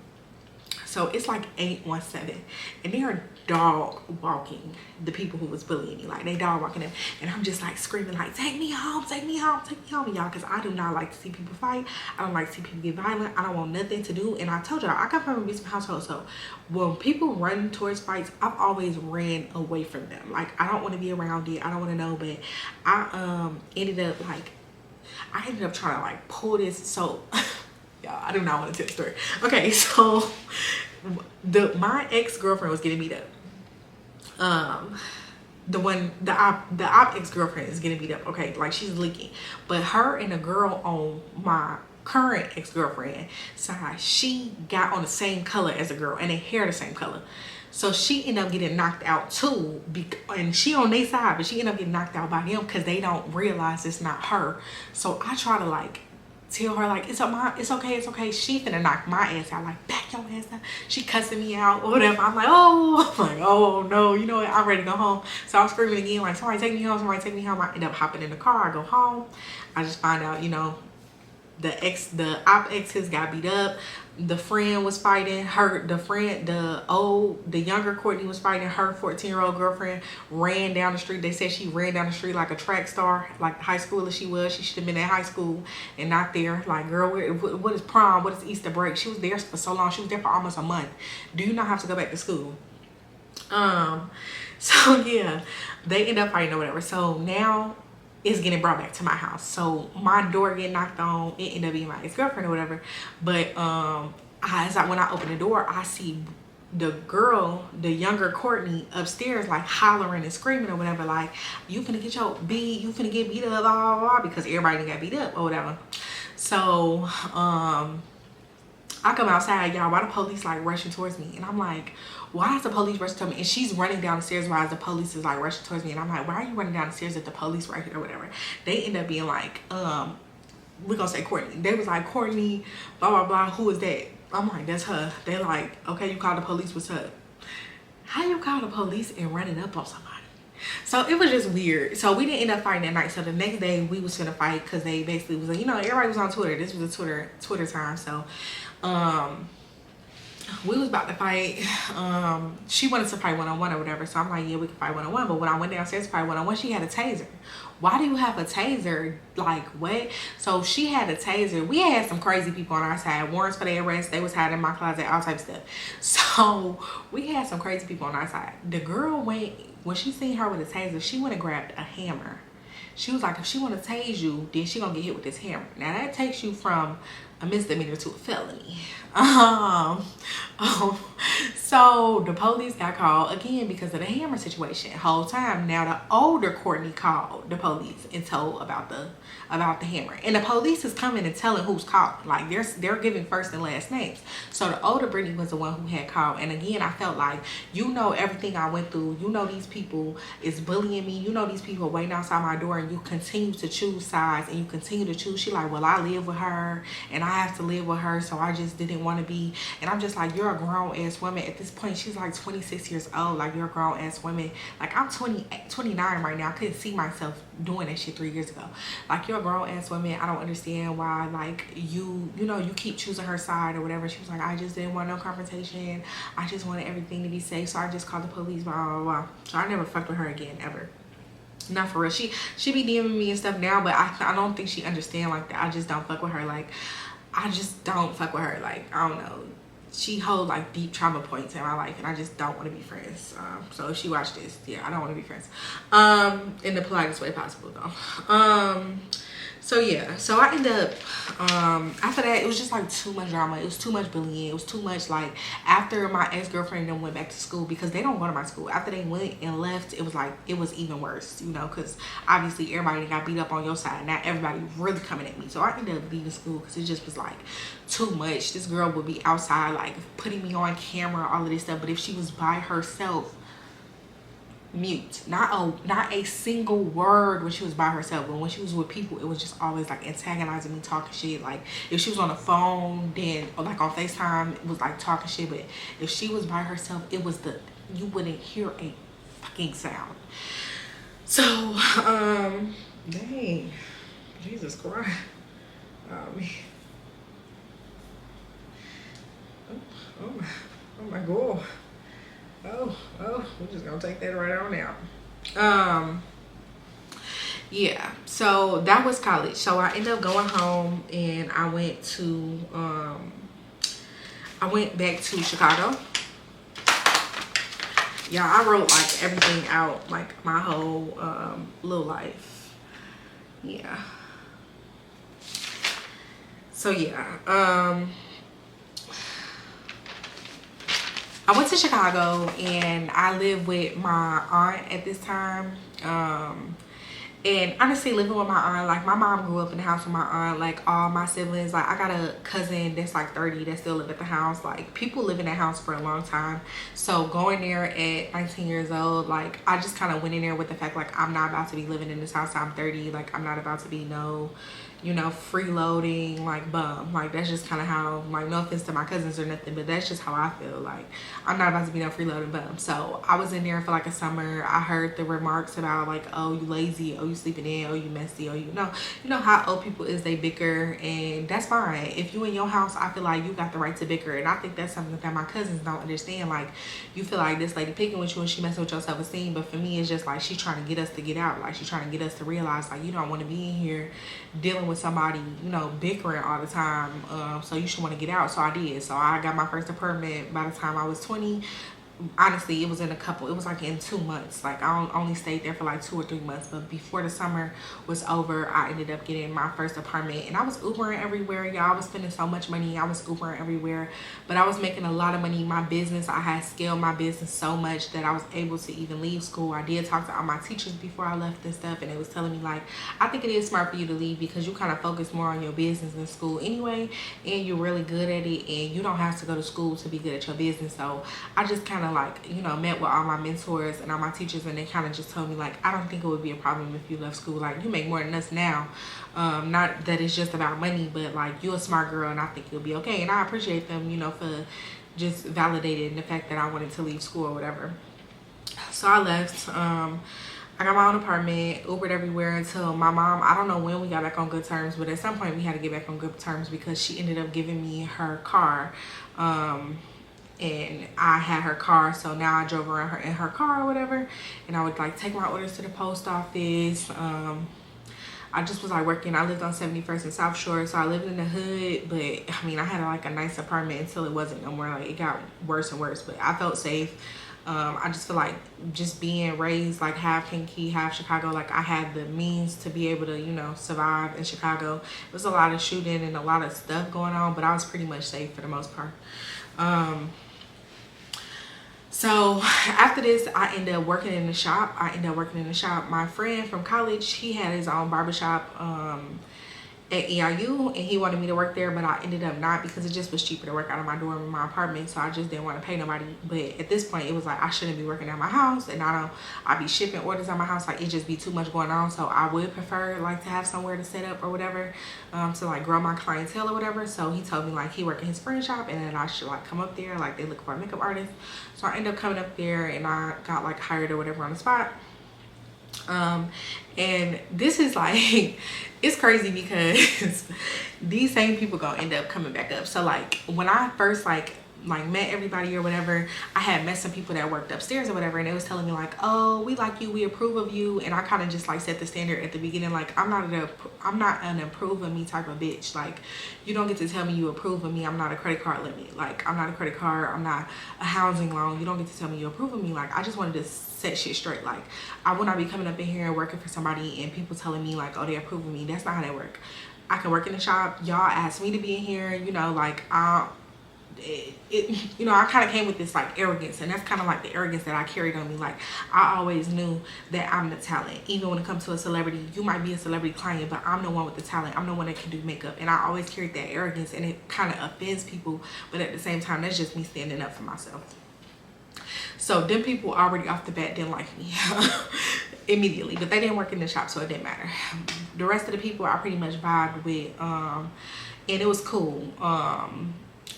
So it's like 817, and they're dog walking the people who was bullying me. Like, they dog walking them, and I'm just like screaming like, take me home, take me home, take me home, y'all, because I do not like to see people fight. I don't like to see people get violent. I don't want nothing to do. And I told y'all, I come from an abusive household, so when people run towards fights, I've always ran away from them. Like, I don't want to be around it. I don't want to know. But I ended up trying to like pull this. So y'all, I do not want to tell the story. Okay, so my ex-girlfriend was getting beat up. The op ex-girlfriend is getting beat up. Okay, like, she's leaking. But her and the girl on my current ex-girlfriend side, she got on the same color as the girl, and they hair the same color. So she ended up getting knocked out too, and she on their side, but she ended up getting knocked out by them because they don't realize it's not her. So I try to like tell her like, it's okay, she finna knock my ass out, like, back your ass out. She cussing me out or whatever. I'm like, oh no, you know what, I'm ready to go home. So I'm screaming again like, somebody take me home, somebody take me home. I end up hopping in the car, I go home. I just find out, you know, the op exes got beat up. The friend was fighting her, the younger Courtney was fighting her 14-year-old girlfriend. Ran down the street. They said she ran down the street like a track star, like the high schooler she was. She should have been at high school and not there. Like, girl, what is prom? What is Easter break? She was there for so long. She was there for almost a month. Do you not have to go back to school? So yeah, they end up fighting or whatever. So now it's getting brought back to my house. So my door getting knocked on. It ended up being my ex-girlfriend or whatever. But when I open the door, I see the girl, the younger Courtney, upstairs, like hollering and screaming or whatever, like, you finna get your beat, you finna get beat up, blah blah blah, because everybody got beat up or whatever. So I come outside, y'all, why the police like rushing towards me? And I'm like, why is the police rushing towards me? And she's running down the stairs while the police is like rushing towards me. And I'm like, why are you running down the stairs if the police right here or whatever? They end up being like, we're gonna say Courtney. They was like, Courtney, blah blah blah, who is that? I'm like, that's her. They like, okay, you called the police, what's up? How you call the police and running up on somebody? So it was just weird. So we didn't end up fighting that night. So the next day we was gonna fight because they basically was like, you know, everybody was on Twitter. This was a Twitter time. So we was about to fight. She wanted to fight one-on-one or whatever. So I'm like, yeah, we can fight one-on-one. But when I went downstairs to fight one-on-one, she had a taser. Why do you have a taser? Like, what? So she had a taser. We had some crazy people on our side. Warrants for their arrest. They was hiding in my closet, all types of stuff. So we had some crazy people on our side. The girl went, when she seen her with a taser, she went and grabbed a hammer. She was like, if she want to tase you, then she gonna get hit with this hammer. Now that takes you from a misdemeanor to a felony. So the police got called again because of the hammer situation. Whole time now the older Courtney called the police and told about the hammer, and the police is coming and telling who's called. Like, they're giving first and last names. So the older Brittany was the one who had called. And again, I felt like, you know, everything I went through, you know, these people is bullying me, you know, these people are waiting outside my door, and you continue to choose sides and you continue to choose. She like, well, I live with her and I have to live with her, so I just didn't want to be. And I'm just like, you're a grown-ass woman at this point. She's like 26 years old. Like, you're a grown-ass woman. Like, I'm 29 right now. I couldn't see myself doing that shit 3 years ago. Like, you're a grown-ass woman. I don't understand why, like, you know, you keep choosing her side or whatever. She was like, I just didn't want no confrontation. I just wanted everything to be safe, so I just called the police, blah blah blah. So I never fucked with her again, ever. Not for real. She be DMing me and stuff now, but I don't think she understand like that. I just don't fuck with her. Like, I just don't fuck with her. Like, I don't know, she hold like deep trauma points in my life, and I just don't want to be friends. So if she watched this, yeah, I don't want to be friends in the politest way possible though. So yeah, so I ended up after that it was just like too much drama. It was too much bullying. It was too much like after my ex-girlfriend and them went back to school, because they don't go to my school. After they went and left, it was like it was even worse, you know, because obviously everybody got beat up on your side. Not everybody really coming at me. So I ended up leaving school because it just was like too much. This girl would be outside like putting me on camera, all of this stuff. But if she was by herself, mute, not a single word when she was by herself. But when she was with people, it was just always like antagonizing me, talking shit. Like if she was on the phone, then, or like on FaceTime, it was like talking shit. But if she was by herself, it was you wouldn't hear a fucking sound. So dang, Jesus Christ. Man. Oh my God. Oh, we're just gonna take that right on out. Yeah, so that was college. So I ended up going home and I went back to Chicago. Yeah, I wrote like everything out, like my whole little life. Yeah. So yeah, I went to Chicago and I lived with my aunt at this time. And honestly, living with my aunt, like my mom grew up in the house with my aunt, like all my siblings. Like I got a cousin that's like 30 that still live at the house. Like people live in that house for a long time. So going there at 19 years old, like I just kind of went in there with the fact like I'm not about to be living in this house. I'm 30. Like I'm not about to be you know, freeloading like bum. Like that's just kind of how, like no offense to my cousins or nothing, but that's just how I feel. Like I'm not about to be no freeloading bum. So I was in there for like a summer. I heard the remarks about like, oh, you lazy, oh, you sleeping in, oh, you messy, oh, you know how old people is, they bicker, and that's fine. If you in your house, I feel like you got the right to bicker, and I think that's something that my cousins don't understand. Like you feel like this lady picking with you and she messing with your self-esteem, but for me it's just like she trying to get us to get out. Like she trying to get us to realize like you don't want to be in here dealing with somebody, you know, bickering all the time, so you should want to get out. So I did. So I got my first apartment by the time I was 20. Honestly, it was like in 2 months. Like I only stayed there for like 2 or 3 months, but before the summer was over, I ended up getting my first apartment. And I was Ubering everywhere, y'all. I was spending so much money. I was Ubering everywhere, but I was making a lot of money. My business, I had scaled my business so much that I was able to even leave school. I did talk to all my teachers before I left and stuff, and they was telling me like, I think it is smart for you to leave because you kind of focus more on your business than school anyway, and you're really good at it, and you don't have to go to school to be good at your business. So I just kind of like, you know, met with all my mentors and all my teachers, and they kind of just told me like, I don't think it would be a problem if you left school. Like you make more than us now. Not that it's just about money, but like you're a smart girl and I think you'll be okay. And I appreciate them, you know, for just validating the fact that I wanted to leave school or whatever. So I left. I got my own apartment, Ubered everywhere until my mom, I don't know when we got back on good terms, but at some point we had to get back on good terms because she ended up giving me her car. And I had her car, so now I drove around in her car or whatever, and I would like take my orders to the post office. I just was like working. I lived on 71st and South Shore, so I lived in the hood, but I mean I had like a nice apartment until it wasn't no more. Like it got worse and worse, but I felt safe. I just feel like just being raised like half Kankakee, half Chicago, like I had the means to be able to, you know, survive in Chicago. There was a lot of shooting and a lot of stuff going on, but I was pretty much safe for the most part. So after this, I ended up working in the shop. My friend from college, he had his own barbershop at EIU, and he wanted me to work there, but I ended up not because it just was cheaper to work out of my dorm in my apartment, so I just didn't want to pay nobody. But at this point, it was like I shouldn't be working at my house, and I'd be shipping orders at my house. Like it just be too much going on, so I would prefer like to have somewhere to set up or whatever, to like grow my clientele or whatever. So he told me like he worked in his friend shop and that I should like come up there, like they look for a makeup artist. So I ended up coming up there and I got like hired or whatever on the spot. And this is like, it's crazy because these same people gonna end up coming back up. So like when I first like like met everybody or whatever, I had met some people that worked upstairs or whatever, and they was telling me like, oh, we like you, we approve of you. And I kind of just like set the standard at the beginning, like I'm not an approve of me type of bitch. Like, you don't get to tell me you approve of me. I'm not a credit card limit. Like, I'm not a credit card, I'm not a housing loan. You don't get to tell me you approve of me. Like, I just wanted to set shit straight. Like, I would not be coming up in here and working for somebody and people telling me like, oh, they approve of me. That's not how they work. I can work in the shop. Y'all asked me to be in here, you know, like you know, I kind of came with this like arrogance, and that's kind of like the arrogance that I carried on me. Like, I always knew that I'm the talent. Even when it comes to a celebrity, you might be a celebrity client, but I'm the one with the talent. I'm the one that can do makeup, and I always carried that arrogance, and it kind of offends people, but at the same time, that's just me standing up for myself. So them people already off the bat didn't like me immediately, but they didn't work in the shop, so it didn't matter. The rest of the people I pretty much vibed with, and it was cool.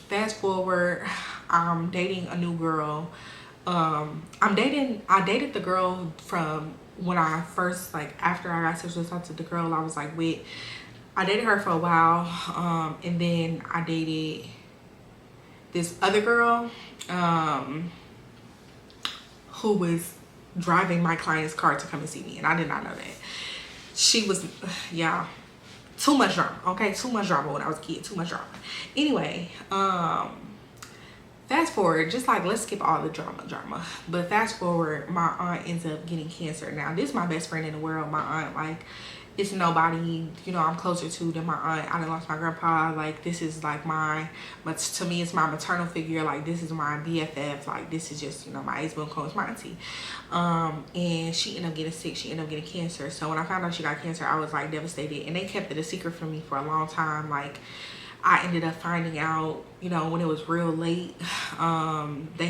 Fast forward, I'm dating a new girl. I dated the girl from when I first, like, after I got sexually assaulted, the girl I was like with, I dated her for a while, and then I dated this other girl, who was driving my client's car to come and see me, and I did not know that. She was, yeah, too much drama. Okay, too much drama when I was a kid. Too much drama. Anyway, fast forward, just like, let's skip all the drama. But fast forward, my aunt ends up getting cancer. Now, this is my best friend in the world. My aunt, like, it's nobody, you know, I'm closer to than my aunt. I done lost my grandpa. Like, this is like to me, it's my maternal figure. Like, this is my BFF. Like, this is just, you know, my ace-boon coach, my auntie. And she ended up getting sick. She ended up getting cancer. So when I found out she got cancer, I was like devastated. And they kept it a secret from me for a long time. Like, I ended up finding out, you know, when it was real late.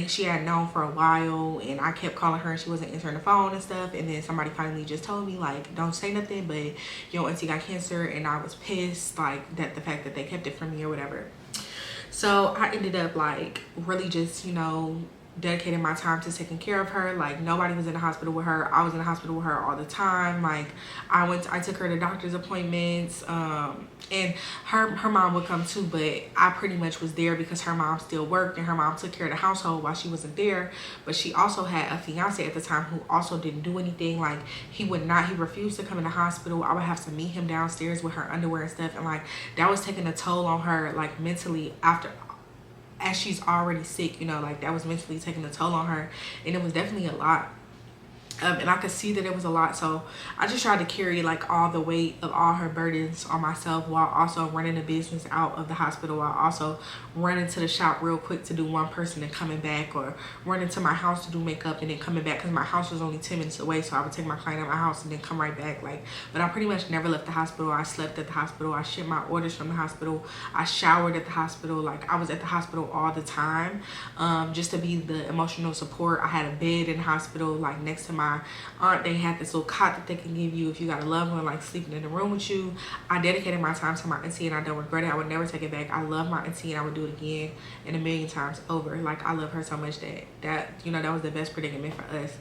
She had known for a while, and I kept calling her and she wasn't answering the phone and stuff. And then somebody finally just told me, like, don't say nothing, but your auntie got cancer. And I was pissed, like, that the fact that they kept it from me or whatever. So I ended up, like, really just, you know, dedicating my time to taking care of her. Like, nobody was in the hospital with her. I was in the hospital with her all the time. Like, I took her to doctor's appointments, and her mom would come too, but I pretty much was there because her mom still worked, and her mom took care of the household while she wasn't there. But she also had a fiance at the time who also didn't do anything. Like, he refused to come in the hospital. I would have to meet him downstairs with her underwear and stuff, and like, that was taking a toll on her, like, mentally, as she's already sick, you know, like, that was mentally taking a toll on her, and it was definitely a lot. And I could see that it was a lot, so I just tried to carry, like, all the weight of all her burdens on myself, while also running the business out of the hospital, while also running to the shop real quick to do one person and coming back, or running to my house to do makeup and then coming back, because my house was only 10 minutes away, so I would take my client out of my house and then come right back. Like, but I pretty much never left the hospital. I slept at the hospital. I shipped my orders from the hospital. I showered at the hospital. Like, I was at the hospital all the time, just to be the emotional support. I had a bed in the hospital, like, next to my aunt. They had this little cot that they can give you if you got a loved one, like, sleeping in the room with you. I dedicated my time to my auntie, and I don't regret it. I would never take it back. I love my auntie, and I would do it again and a million times over. Like, I love her so much that you know, that was the best predicament for us.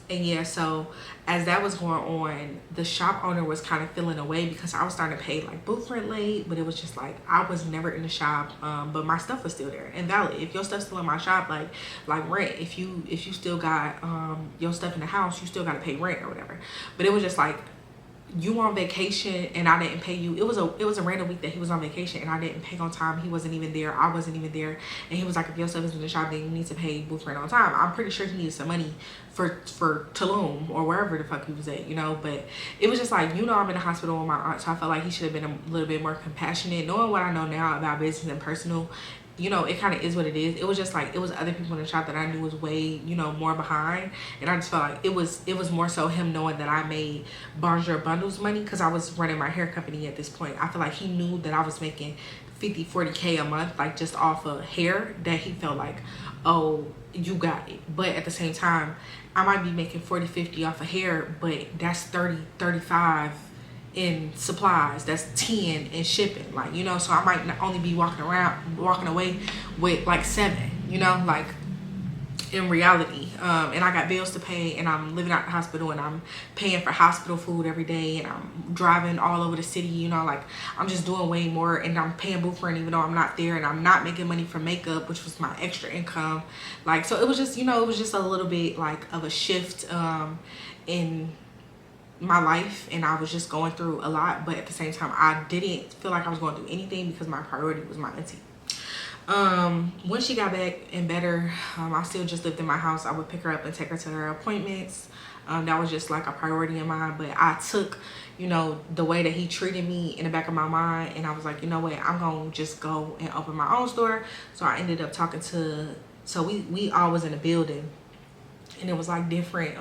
And yeah, so as that was going on, the shop owner was kind of feeling away because I was starting to pay, like, booth rent late, but it was just like, I was never in the shop, but my stuff was still there and valid. If your stuff's still in my shop, like rent, if you still got your stuff in the house, you still got to pay rent or whatever. But it was just like, you on vacation and I didn't pay you. It was a random week that he was on vacation and I didn't pay on time. He wasn't even there. I wasn't even there. And he was like, if your stuff is in the shop, then you need to pay booth rent on time. I'm pretty sure he needed some money for Tulum or wherever the fuck he was at, you know. But it was just like, you know, I'm in the hospital with my aunt, so I felt like he should have been a little bit more compassionate. Knowing what I know now about business and personal, you know, it kind of is what it is. It was just like, it was other people in the shop that I knew was way, you know, more behind. And I just felt like it was more so him knowing that I made Bonjour Bundles money because I was running my hair company at this point. I feel like he knew that I was making 50-40K a month, like, just off of hair, that he felt like, oh, you got it. But at the same time, I might be making 40-50 off of hair, but that's 30-35 in supplies, that's 10 in shipping, like, you know. So I might not only be walking away with like 7, you know. Like, in reality. And I got bills to pay, and I'm living out the hospital, and I'm paying for hospital food every day, and I'm driving all over the city, you know, like I'm just doing way more, and I'm paying booth rent even though I'm not there, and I'm not making money from makeup, which was my extra income. Like, so it was just, you know, it was just a little bit like of a shift in my life, and I was just going through a lot, but at the same time I didn't feel like I was going through anything because my priority was my auntie. When she got back and better, I still just lived in my house. I would pick her up and take her to her appointments. That was just like a priority in mine, but I took, you know, the way that he treated me in the back of my mind, and I was like, you know what, I'm gonna just go and open my own store. So I ended up talking to, so we all was in a building, and it was like different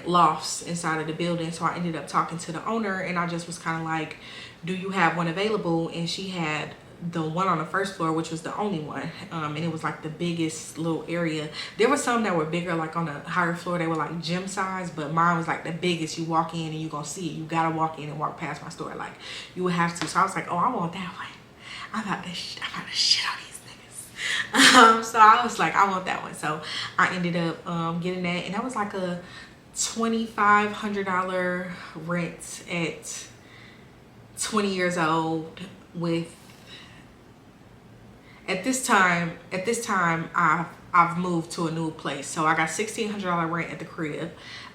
lofts inside of the building. So I ended up talking to the owner, and I just was kind of like, do you have one available? And she had the one on the first floor, which was the only one, and it was like the biggest little area. There were some that were bigger, like on the higher floor, they were like gym size, but mine was like the biggest. You walk in and you gonna see it. You gotta walk in and walk past my store, like you would have to. So I was like, oh, I want that one. I'm about to shit on these niggas. So I was like, I want that one. So I ended up getting that, and that was like a $2,500 rent at 20 years old. With at this time I've moved to a new place, so I got $1,600 rent at the crib,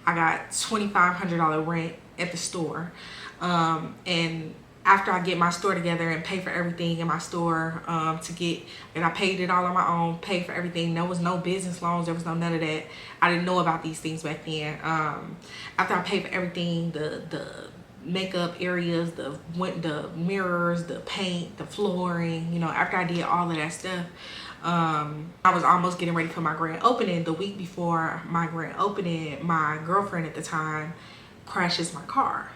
I got $2,500 rent at the store, and after I get my store together and pay for everything in my store, and I paid it all on my own, paid for everything. There was no business loans, there was no none of that. I didn't know about these things back then. After I paid for everything, the makeup areas, the mirrors, the paint, the flooring, you know, after I did all of that stuff, I was almost getting ready for my grand opening. The week before my grand opening, my girlfriend at the time crashes my car.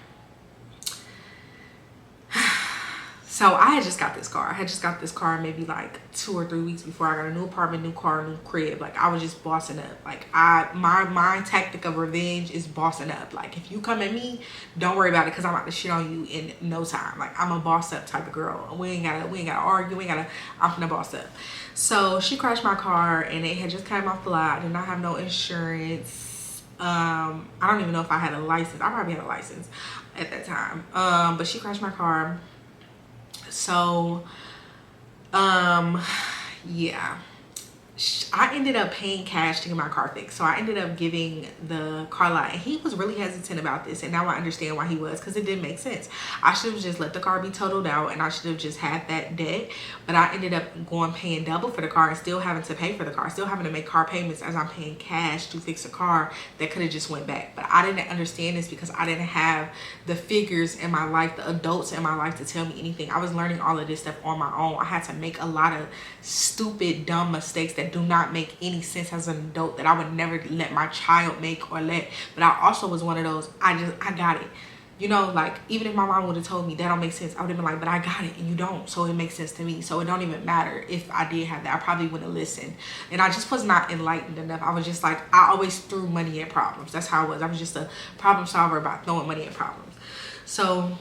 So I had just got this car. I had just got this car maybe like 2 or 3 weeks before. I got a new apartment, new car, new crib. Like, I was just bossing up. Like, my tactic of revenge is bossing up. Like, if you come at me, don't worry about it, because I'm about to shit on you in no time. Like, I'm a boss up type of girl. We ain't gotta argue. I'm finna boss up. So she crashed my car, and it had just came off the lot. I did not have no insurance. I don't even know if I had a license. I probably had a license at that time. But she crashed my car. So, yeah, I ended up paying cash to get my car fixed. So I ended up giving the car lot, and he was really hesitant about this, and now I understand why he was, because it didn't make sense. I should have just let the car be totaled out, and I should have just had that debt. But I ended up paying double for the car, and still having to pay for the car, still having to make car payments as I'm paying cash to fix a car that could have just went back. But I didn't understand this because I didn't have the figures in my life, the adults in my life, to tell me anything. I was learning all of this stuff on my own. I had to make a lot of stupid, dumb mistakes that do not make any sense as an adult, that I would never let my child make or let. But I also was one of those, I got it. You know, like, even if my mom would have told me that don't make sense, I would have been like, but I got it and you don't, so it makes sense to me. So it don't even matter if I did have that. I probably wouldn't have listened. And I just was not enlightened enough. I was just like, I always threw money at problems. That's how I was. I was just a problem solver about throwing money at problems. So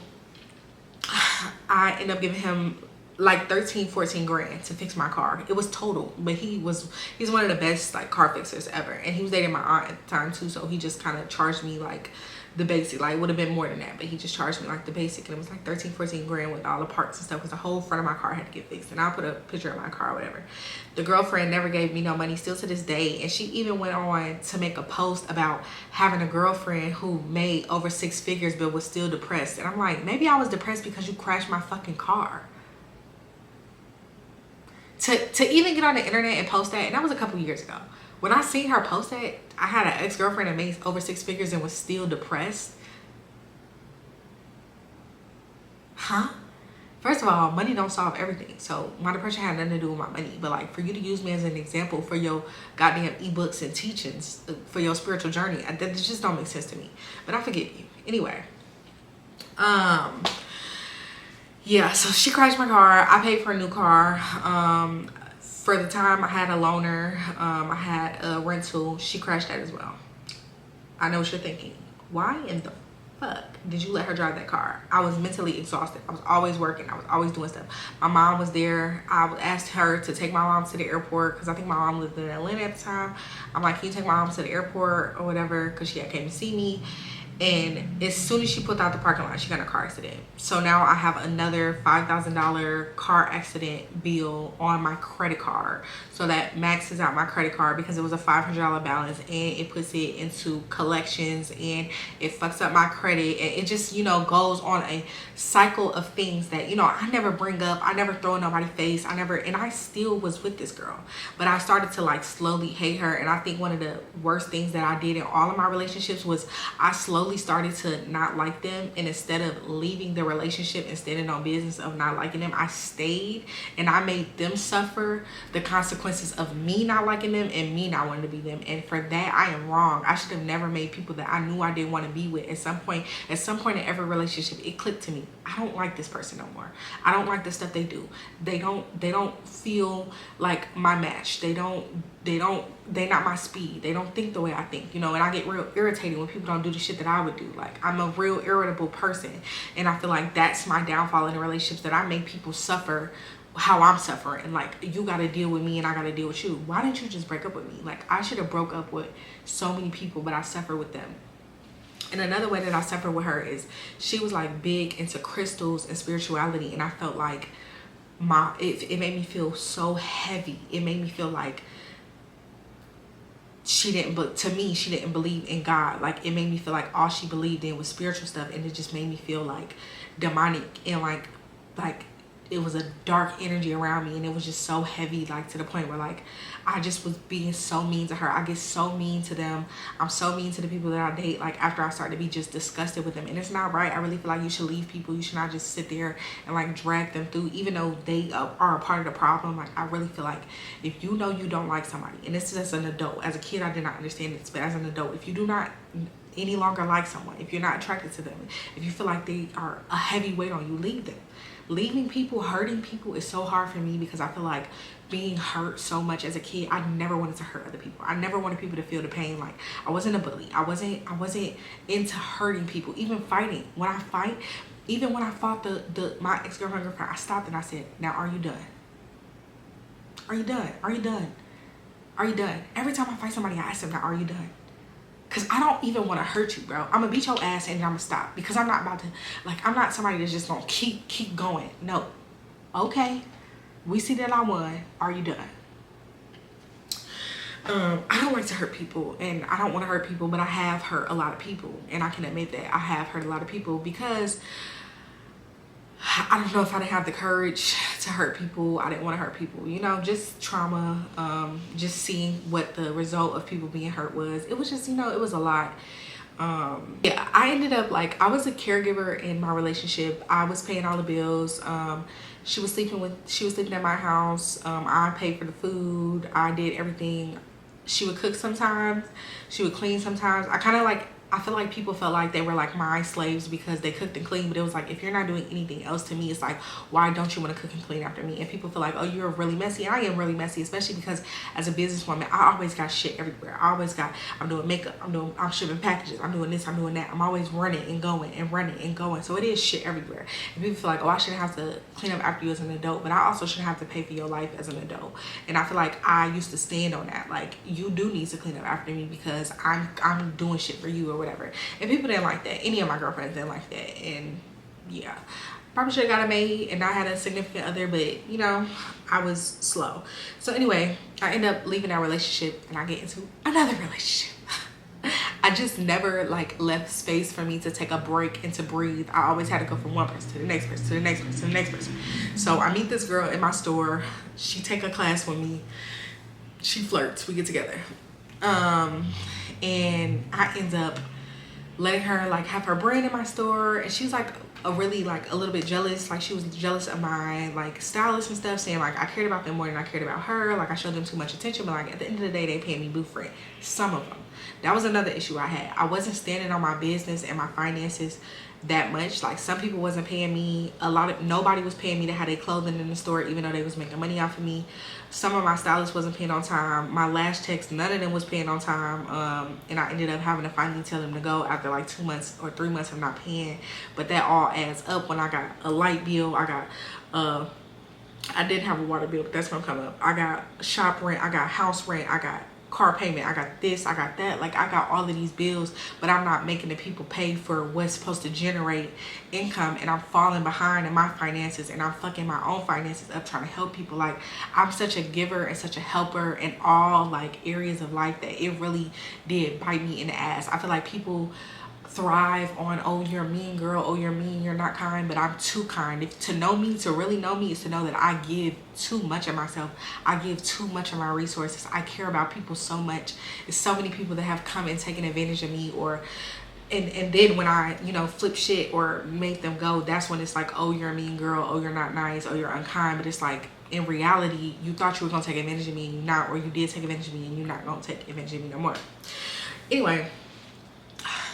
I ended up giving him like 13-14 grand to fix my car. It was total, but he's one of the best like car fixers ever, and he was dating my aunt at the time too, so he just kind of charged me like the basic. Like, it would have been more than that, but he just charged me like the basic, and it was like 13-14 grand with all the parts and stuff, because the whole front of my car had to get fixed. And I'll put a picture of my car or whatever. The girlfriend never gave me no money, still to this day, and she even went on to make a post about having a girlfriend who made over 6 figures but was still depressed. And I'm like, maybe I was depressed because you crashed my fucking car. To even get on the internet and post that, and that was a couple years ago. When I seen her post that, I had an ex-girlfriend that made over 6 figures and was still depressed. Huh? First of all, money don't solve everything. So my depression had nothing to do with my money. But like, for you to use me as an example for your goddamn ebooks and teachings for your spiritual journey, that just don't make sense to me. But I forgive you. Anyway. Yeah, so she crashed my car. I paid for a new car. For the time, I had a loaner. I had a rental. She crashed that as well. I know what you're thinking. Why in the fuck did you let her drive that car? I was mentally exhausted. I was always working. I was always doing stuff. My mom was there. I asked her to take my mom to the airport because I think my mom lived in Atlanta at the time. I'm like, can you take my mom to the airport or whatever, because she had came to see me. And as soon as she pulled out the parking lot, she got in a car accident. So now I have another $5,000 car accident bill on my credit card. So that maxes out my credit card because it was a $500 balance, and it puts it into collections, and it fucks up my credit. And it just, you know, goes on a cycle of things that, you know, I never bring up. I never throw in nobody's face. And I still was with this girl. But I started to like slowly hate her. And I think one of the worst things that I did in all of my relationships was I slowly started to not like them, and instead of leaving the relationship and standing on business of not liking them, I stayed, and I made them suffer the consequences of me not liking them and me not wanting to be them. And for that, I am wrong. I should have never made people that I knew I didn't want to be with. At some point in every relationship, it clicked to me, I don't like this person no more. I don't like the stuff they do. They don't feel like my match. They're not my speed. They don't think the way I think, you know. And I get real irritated when people don't do the shit that I would do. Like, I'm a real irritable person, and I feel like that's my downfall in the relationships, that I make people suffer how I'm suffering. Like, you got to deal with me and I got to deal with you. Why didn't you just break up with me? Like, I should have broke up with so many people, but I suffer with them. And another way that I suffer with her is she was like big into crystals and spirituality, and I felt like it made me feel so heavy. It made me feel like she didn't believe in God. Like, it made me feel like all she believed in was spiritual stuff, and it just made me feel like demonic, and like it was a dark energy around me, and it was just so heavy, like to the point where like I just was being so mean to her. I get so mean to them. I'm so mean to the people that I date, like after I start to be just disgusted with them. And it's not right. I really feel like you should leave people. You should not just sit there and like drag them through, even though they are a part of the problem. Like, I really feel like if you know you don't like somebody, and this is as an adult. As a kid, I did not understand this, but as an adult, if you do not any longer like someone, if you're not attracted to them, if you feel like they are a heavy weight on you, leave them. Leaving people, hurting people is so hard for me, because I feel like being hurt so much as a kid, I never wanted to hurt other people. I never wanted people to feel the pain. Like, I wasn't a bully. I wasn't into hurting people. Even fighting. When I fight, even when I fought my ex-girlfriend, I stopped and I said, now are you done? Are you done? Are you done? Are you done? Every time I fight somebody, I ask them, now are you done? Because I don't even want to hurt you, bro. I'm going to beat your ass and I'm going to stop. Because I'm not about to, like, I'm not somebody that's just going to keep going. No. Okay. We see that I won. Are you done? I don't like to hurt people, and I don't want to hurt people, but I have hurt a lot of people. And I can admit that I have hurt a lot of people, because I don't know if I didn't have the courage to hurt people. I didn't want to hurt people, you know, just trauma, just seeing what the result of people being hurt was. It was just, you know, it was a lot. Yeah, I ended up like, I was a caregiver in my relationship. I was paying all the bills. She was sleeping at my house. I paid for the food. I did everything. She would cook sometimes. She would clean sometimes. I feel like people felt like they were like my slaves because they cooked and cleaned, but it was like, if you're not doing anything else to me, it's like, why don't you want to cook and clean after me? And people feel like, oh, you're really messy. And I am really messy, especially because as a businesswoman, I always got shit everywhere. I'm doing makeup, I'm shipping packages, I'm doing this, I'm doing that. I'm always running and going and running and going. So it is shit everywhere. And people feel like, oh, I shouldn't have to clean up after you as an adult, but I also shouldn't have to pay for your life as an adult. And I feel like I used to stand on that. Like, you do need to clean up after me because I'm doing shit for you or whatever. And people didn't like that. Any of my girlfriends didn't like that. And yeah, probably should have got a maid and I had a significant other, but you know, I was slow. So anyway, I end up leaving that relationship and I get into another relationship. I just never like left space for me to take a break and to breathe. I always had to go from one person to the next person, to the next person, to the next person. So I meet this girl in my store. She take a class with me. She flirts, we get together. And I end up letting her like have her brand in my store, and she was like a little bit jealous. Like, she was jealous of my like stylists and stuff, saying like I cared about them more than I cared about her. Like, I showed them too much attention, but like at the end of the day, they paid me boo for it. Some of them. That was another issue I had. I wasn't standing on my business and my finances that much. Like some people wasn't paying me nobody was paying me to have their clothing in the store, even though they was making money off of me. Some of my stylists wasn't paying on time. My lash techs, none of them was paying on time. And I ended up having to finally tell them to go after like 2 months or 3 months of not paying. But that all adds up. When I got a light bill, I didn't have a water bill, but that's gonna come up. I got shop rent, I got house rent, I got car payment, I got this, I got that. Like I got all of these bills, but I'm not making the people pay for what's supposed to generate income, and I'm falling behind in my finances, and I'm fucking my own finances up trying to help people. Like I'm such a giver and such a helper in all like areas of life that it really did bite me in the ass. I feel like people thrive on, oh, you're a mean girl, oh, you're mean, you're not kind, but I'm too kind. If to know me, to really know me, is to know that I give too much of myself. I give too much of my resources. I care about people so much. There's so many people that have come and taken advantage of me, or and then when I, you know, flip shit or make them go, that's when it's like, oh, you're a mean girl, oh, you're not nice, oh, you're unkind. But it's like, in reality, you thought you were gonna take advantage of me and you're not, or you did take advantage of me and you're not gonna take advantage of me no more. Anyway,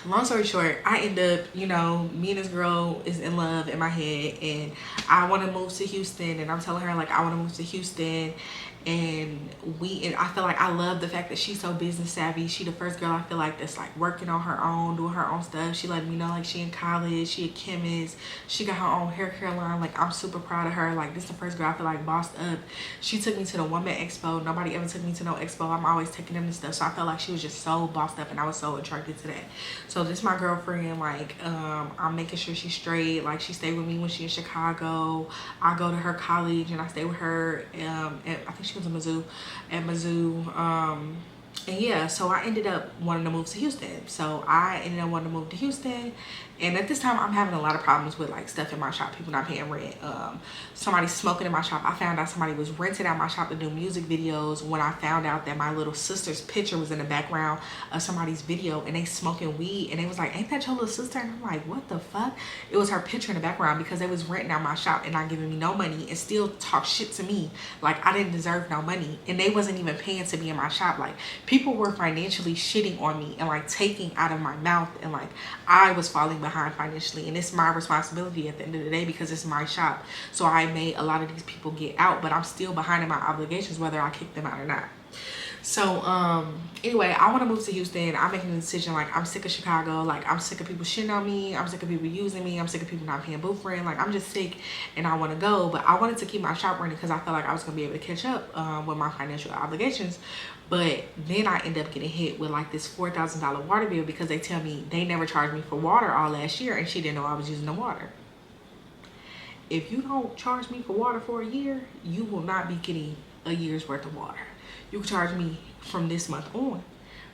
long story short, I end up, you know, me and this girl is in love in my head, and I want to move to Houston, and I'm telling her like I want to move to Houston. And I feel like I love the fact that she's so business savvy. She the first girl I feel like that's like working on her own, doing her own stuff. She let me know like she in college, she a chemist, she got her own hair care line. Like I'm super proud of her. Like this the first girl I feel like bossed up. She took me to the Woman Expo. Nobody ever took me to no expo. I'm always taking them to stuff, so I felt like she was just so bossed up, and I was so attracted to that. So this my girlfriend. Like I'm making sure she's straight. Like she stayed with me when she in Chicago. I go to her college and I stay with her. And I think she was at Mizzou. And yeah, so I ended up wanting to move to Houston. So I ended up wanting to move to Houston. And at this time, I'm having a lot of problems with like stuff in my shop, people not paying rent. Somebody smoking in my shop. I found out somebody was renting out my shop to do music videos when I found out that my little sister's picture was in the background of somebody's video, and they smoking weed. And they was like, ain't that your little sister? And I'm like, what the fuck? It was her picture in the background, because they was renting out my shop and not giving me no money, and still talk shit to me like I didn't deserve no money. And they wasn't even paying to be in my shop. Like people were financially shitting on me and like taking out of my mouth, and like I was falling behind financially, and it's my responsibility at the end of the day because it's my shop. So I made a lot of these people get out, but I'm still behind in my obligations whether I kick them out or not. So anyway, I want to move to Houston. I'm making a decision. Like I'm sick of Chicago. Like I'm sick of people shitting on me. I'm sick of people using me. I'm sick of people not paying booth rent. Like I'm just sick, and I want to go. But I wanted to keep my shop running because I felt like I was gonna be able to catch up with my financial obligations. But then I end up getting hit with like this $4,000 water bill because they tell me they never charged me for water all last year, and she didn't know I was using the water. If you don't charge me for water for a year, you will not be getting a year's worth of water. You can charge me from this month on.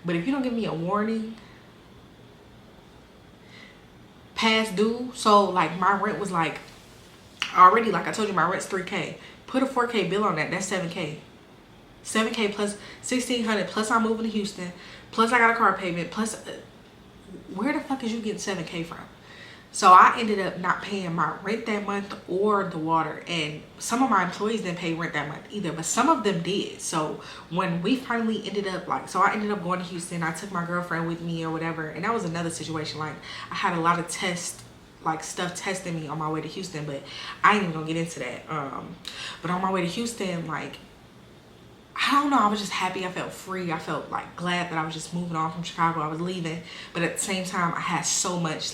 But if you don't give me a warning, past due, so like my rent was like already, like I told you, my rent's $3K. Put a $4K bill on that, that's $7K. $7K plus $1,600, plus I'm moving to Houston, plus I got a car payment, plus where the fuck is you getting $7K from? So I ended up not paying my rent that month or the water, and some of my employees didn't pay rent that month either, but some of them did. So when we finally ended up so I ended up going to Houston. I took my girlfriend with me or whatever, and that was another situation. Like I had a lot of stuff testing me on my way to Houston, but I ain't even gonna get into that. But on my way to Houston, like I don't know, I was just happy. I felt free. I felt like glad that I was just moving on from Chicago. I was leaving, but at the same time I had so much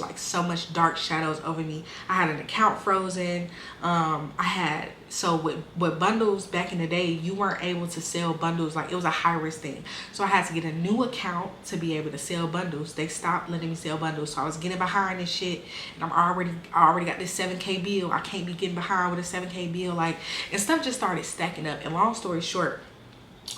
dark shadows over me. I had an account frozen. With bundles back in the day, you weren't able to sell bundles. Like it was a high risk thing, so I had to get a new account to be able to sell bundles. They stopped letting me sell bundles, so I was getting behind and shit, and I already got this $7K bill. I can't be getting behind with a $7K bill, like, and stuff just started stacking up. And long story short,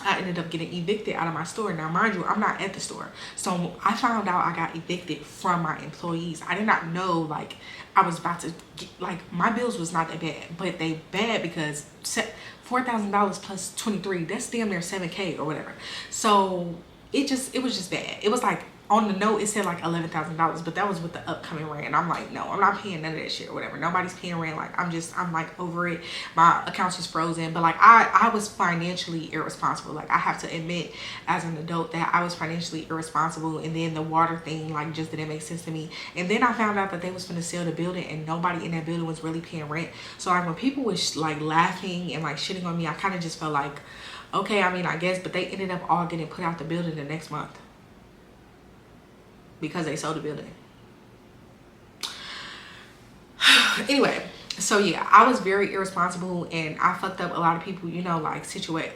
I ended up getting evicted out of my store. Now, mind you, I'm not at the store. So I found out I got evicted from my employees. I did not know, like, I was about to get, like, my bills was not that bad. But they bad because $4,000 plus 23, that's damn near $7K or whatever. So it was just bad. It was like on the note it said like $11,000, but that was with the upcoming rent. And I'm like, no, I'm not paying none of that shit or whatever. Nobody's paying rent. Like I'm like over it. My account's just frozen. But like I was financially irresponsible. Like I have to admit as an adult that I was financially irresponsible. And then the water thing like just didn't make sense to me. And then I found out that they was gonna sell the building and nobody in that building was really paying rent. So like when people was like laughing and like shitting on me, I kind of just felt like, okay, I mean, I guess. But they ended up all getting put out the building the next month because they sold the building. Anyway, so yeah, I was very irresponsible and I fucked up a lot of people, you know, like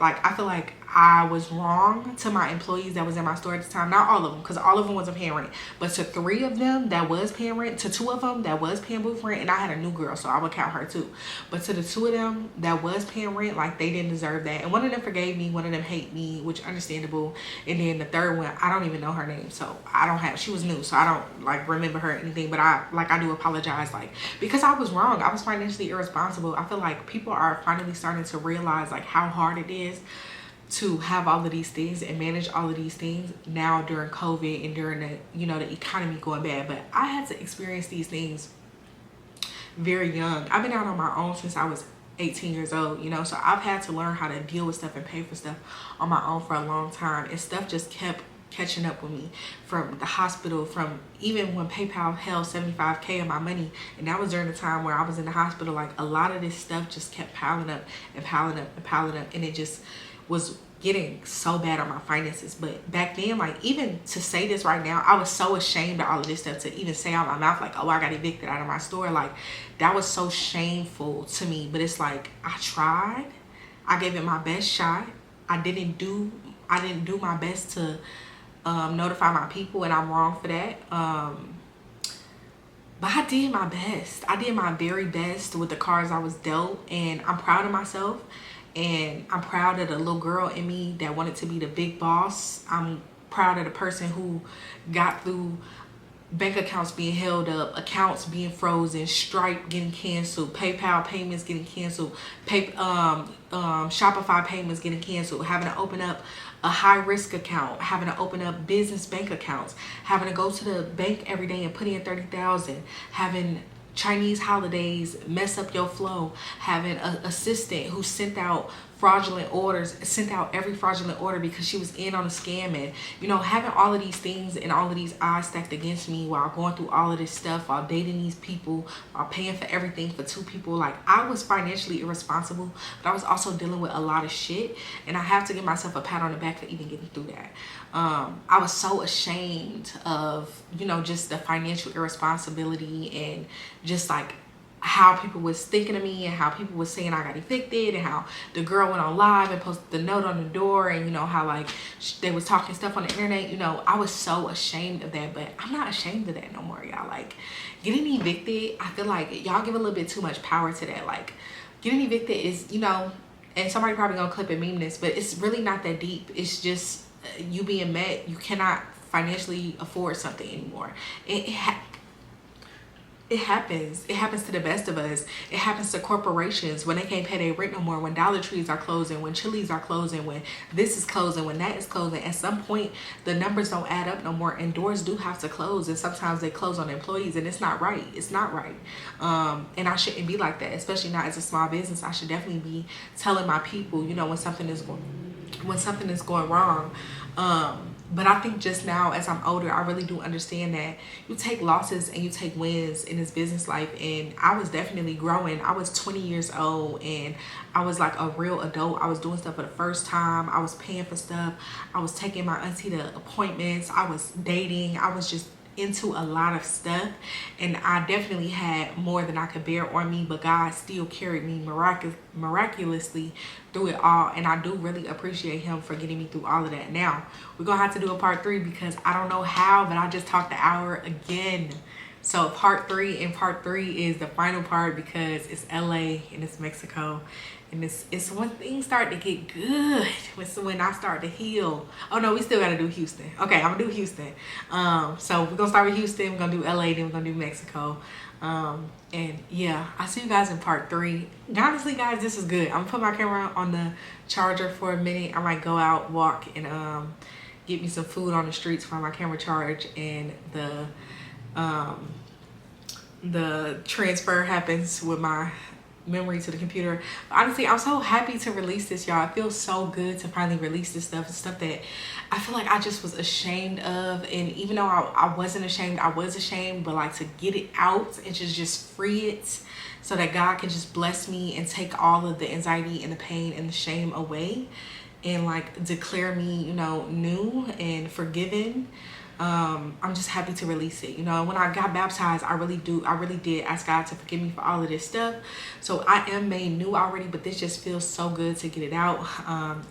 like I feel like I was wrong to my employees that was in my store at the time. Not all of them, because all of them wasn't paying rent, but to 3 of them that was paying rent, to 2 of them that was paying booth rent, and I had a new girl, so I would count her too. But to the 2 of them that was paying rent, like they didn't deserve that. And one of them forgave me, one of them hate me, which understandable. And then the third one, I don't even know her name, so she was new, so I don't like remember her or anything. But I do apologize, like, because I was wrong. I was financially irresponsible. I feel like people are finally starting to realize like how hard it is to have all of these things and manage all of these things now during COVID and during the, you know, the economy going bad. But I had to experience these things very young. I've been out on my own since I was 18 years old, you know, so I've had to learn how to deal with stuff and pay for stuff on my own for a long time. And stuff just kept catching up with me, from the hospital, from even when PayPal held $75K of my money, and that was during the time where I was in the hospital. Like a lot of this stuff just kept piling up and piling up and piling up, and it just was getting so bad on my finances. But back then, like, even to say this right now, I was so ashamed of all of this stuff to even say out my mouth like, oh, I got evicted out of my store. Like that was so shameful to me. But it's like, I tried, I gave it my best shot. I didn't do my best to notify my people, and I'm wrong for that. But I did my best. I did my very best with the cards I was dealt, and I'm proud of myself. And I'm proud of the little girl in me that wanted to be the big boss. I'm proud of the person who got through bank accounts being held up, accounts being frozen, Stripe getting canceled, PayPal payments getting canceled, Shopify payments getting canceled, having to open up a high risk account, having to open up business bank accounts, having to go to the bank every day and put in 30,000, having Chinese holidays mess up your flow, having an assistant who sent out every fraudulent order because she was in on a scam, and you know, having all of these things and all of these odds stacked against me while going through all of this stuff, while dating these people, while paying for everything for 2 people. Like I was financially irresponsible, but I was also dealing with a lot of shit, and I have to give myself a pat on the back for even getting through that. I was so ashamed of, you know, just the financial irresponsibility and just like how people was thinking of me, and how people was saying I got evicted, and how the girl went on live and posted the note on the door, and you know how like they was talking stuff on the internet. You know, I was so ashamed of that, but I'm not ashamed of that no more, y'all. Like getting evicted, I feel like y'all give a little bit too much power to that. Like getting evicted is, you know, and somebody probably gonna clip and meme this, but it's really not that deep. It's just you being met, you cannot financially afford something anymore. It happens. It happens to the best of us. It happens to corporations when they can't pay their rent no more, when Dollar Trees are closing, when Chili's are closing, when this is closing, when that is closing. At some point, the numbers don't add up no more, and doors do have to close, and sometimes they close on employees, and it's not right. It's not right. And I shouldn't be like that, especially not as a small business. I should definitely be telling my people, you know, when something is going wrong. But I think just now, as I'm older, I really do understand that you take losses and you take wins in this business life. And I was definitely growing. I was 20 years old and I was like a real adult. I was doing stuff for the first time. I was paying for stuff. I was taking my auntie to appointments. I was dating. I was just into a lot of stuff, and I definitely had more than I could bear on me, but God still carried me miraculously through it all, and I do really appreciate him for getting me through all of that. Now we're gonna have to do a part 3 because I don't know how, but I just talked the hour again. So part 3 is the final part because it's LA and it's Mexico, and it's when things start to get good. It's when I start to heal. Oh no, we still gotta do Houston. Okay, I'm gonna do Houston. So we're gonna start with Houston, we're gonna do LA, then we're gonna do Mexico. And yeah, I'll see you guys in part 3. Honestly guys, this is good. I'm gonna put my camera on the charger for a minute. I might go out, walk, and get me some food on the streets for my camera charge, and the transfer happens with my memory to the computer. Honestly, I'm so happy to release this, y'all. It feels so good to finally release this stuff. It's stuff that I feel like I just was ashamed of, and even though I wasn't ashamed, I was ashamed, but like to get it out and just free it so that God can just bless me and take all of the anxiety and the pain and the shame away, and like declare me, you know, new and forgiven. I'm just happy to release it. You know, when I got baptized, I really did ask God to forgive me for all of this stuff. So I am made new already, but this just feels so good to get it out.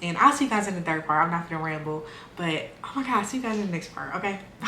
And I'll see you guys in the third part. I'm not gonna ramble, but oh my God, see you guys in the next part. Okay, bye.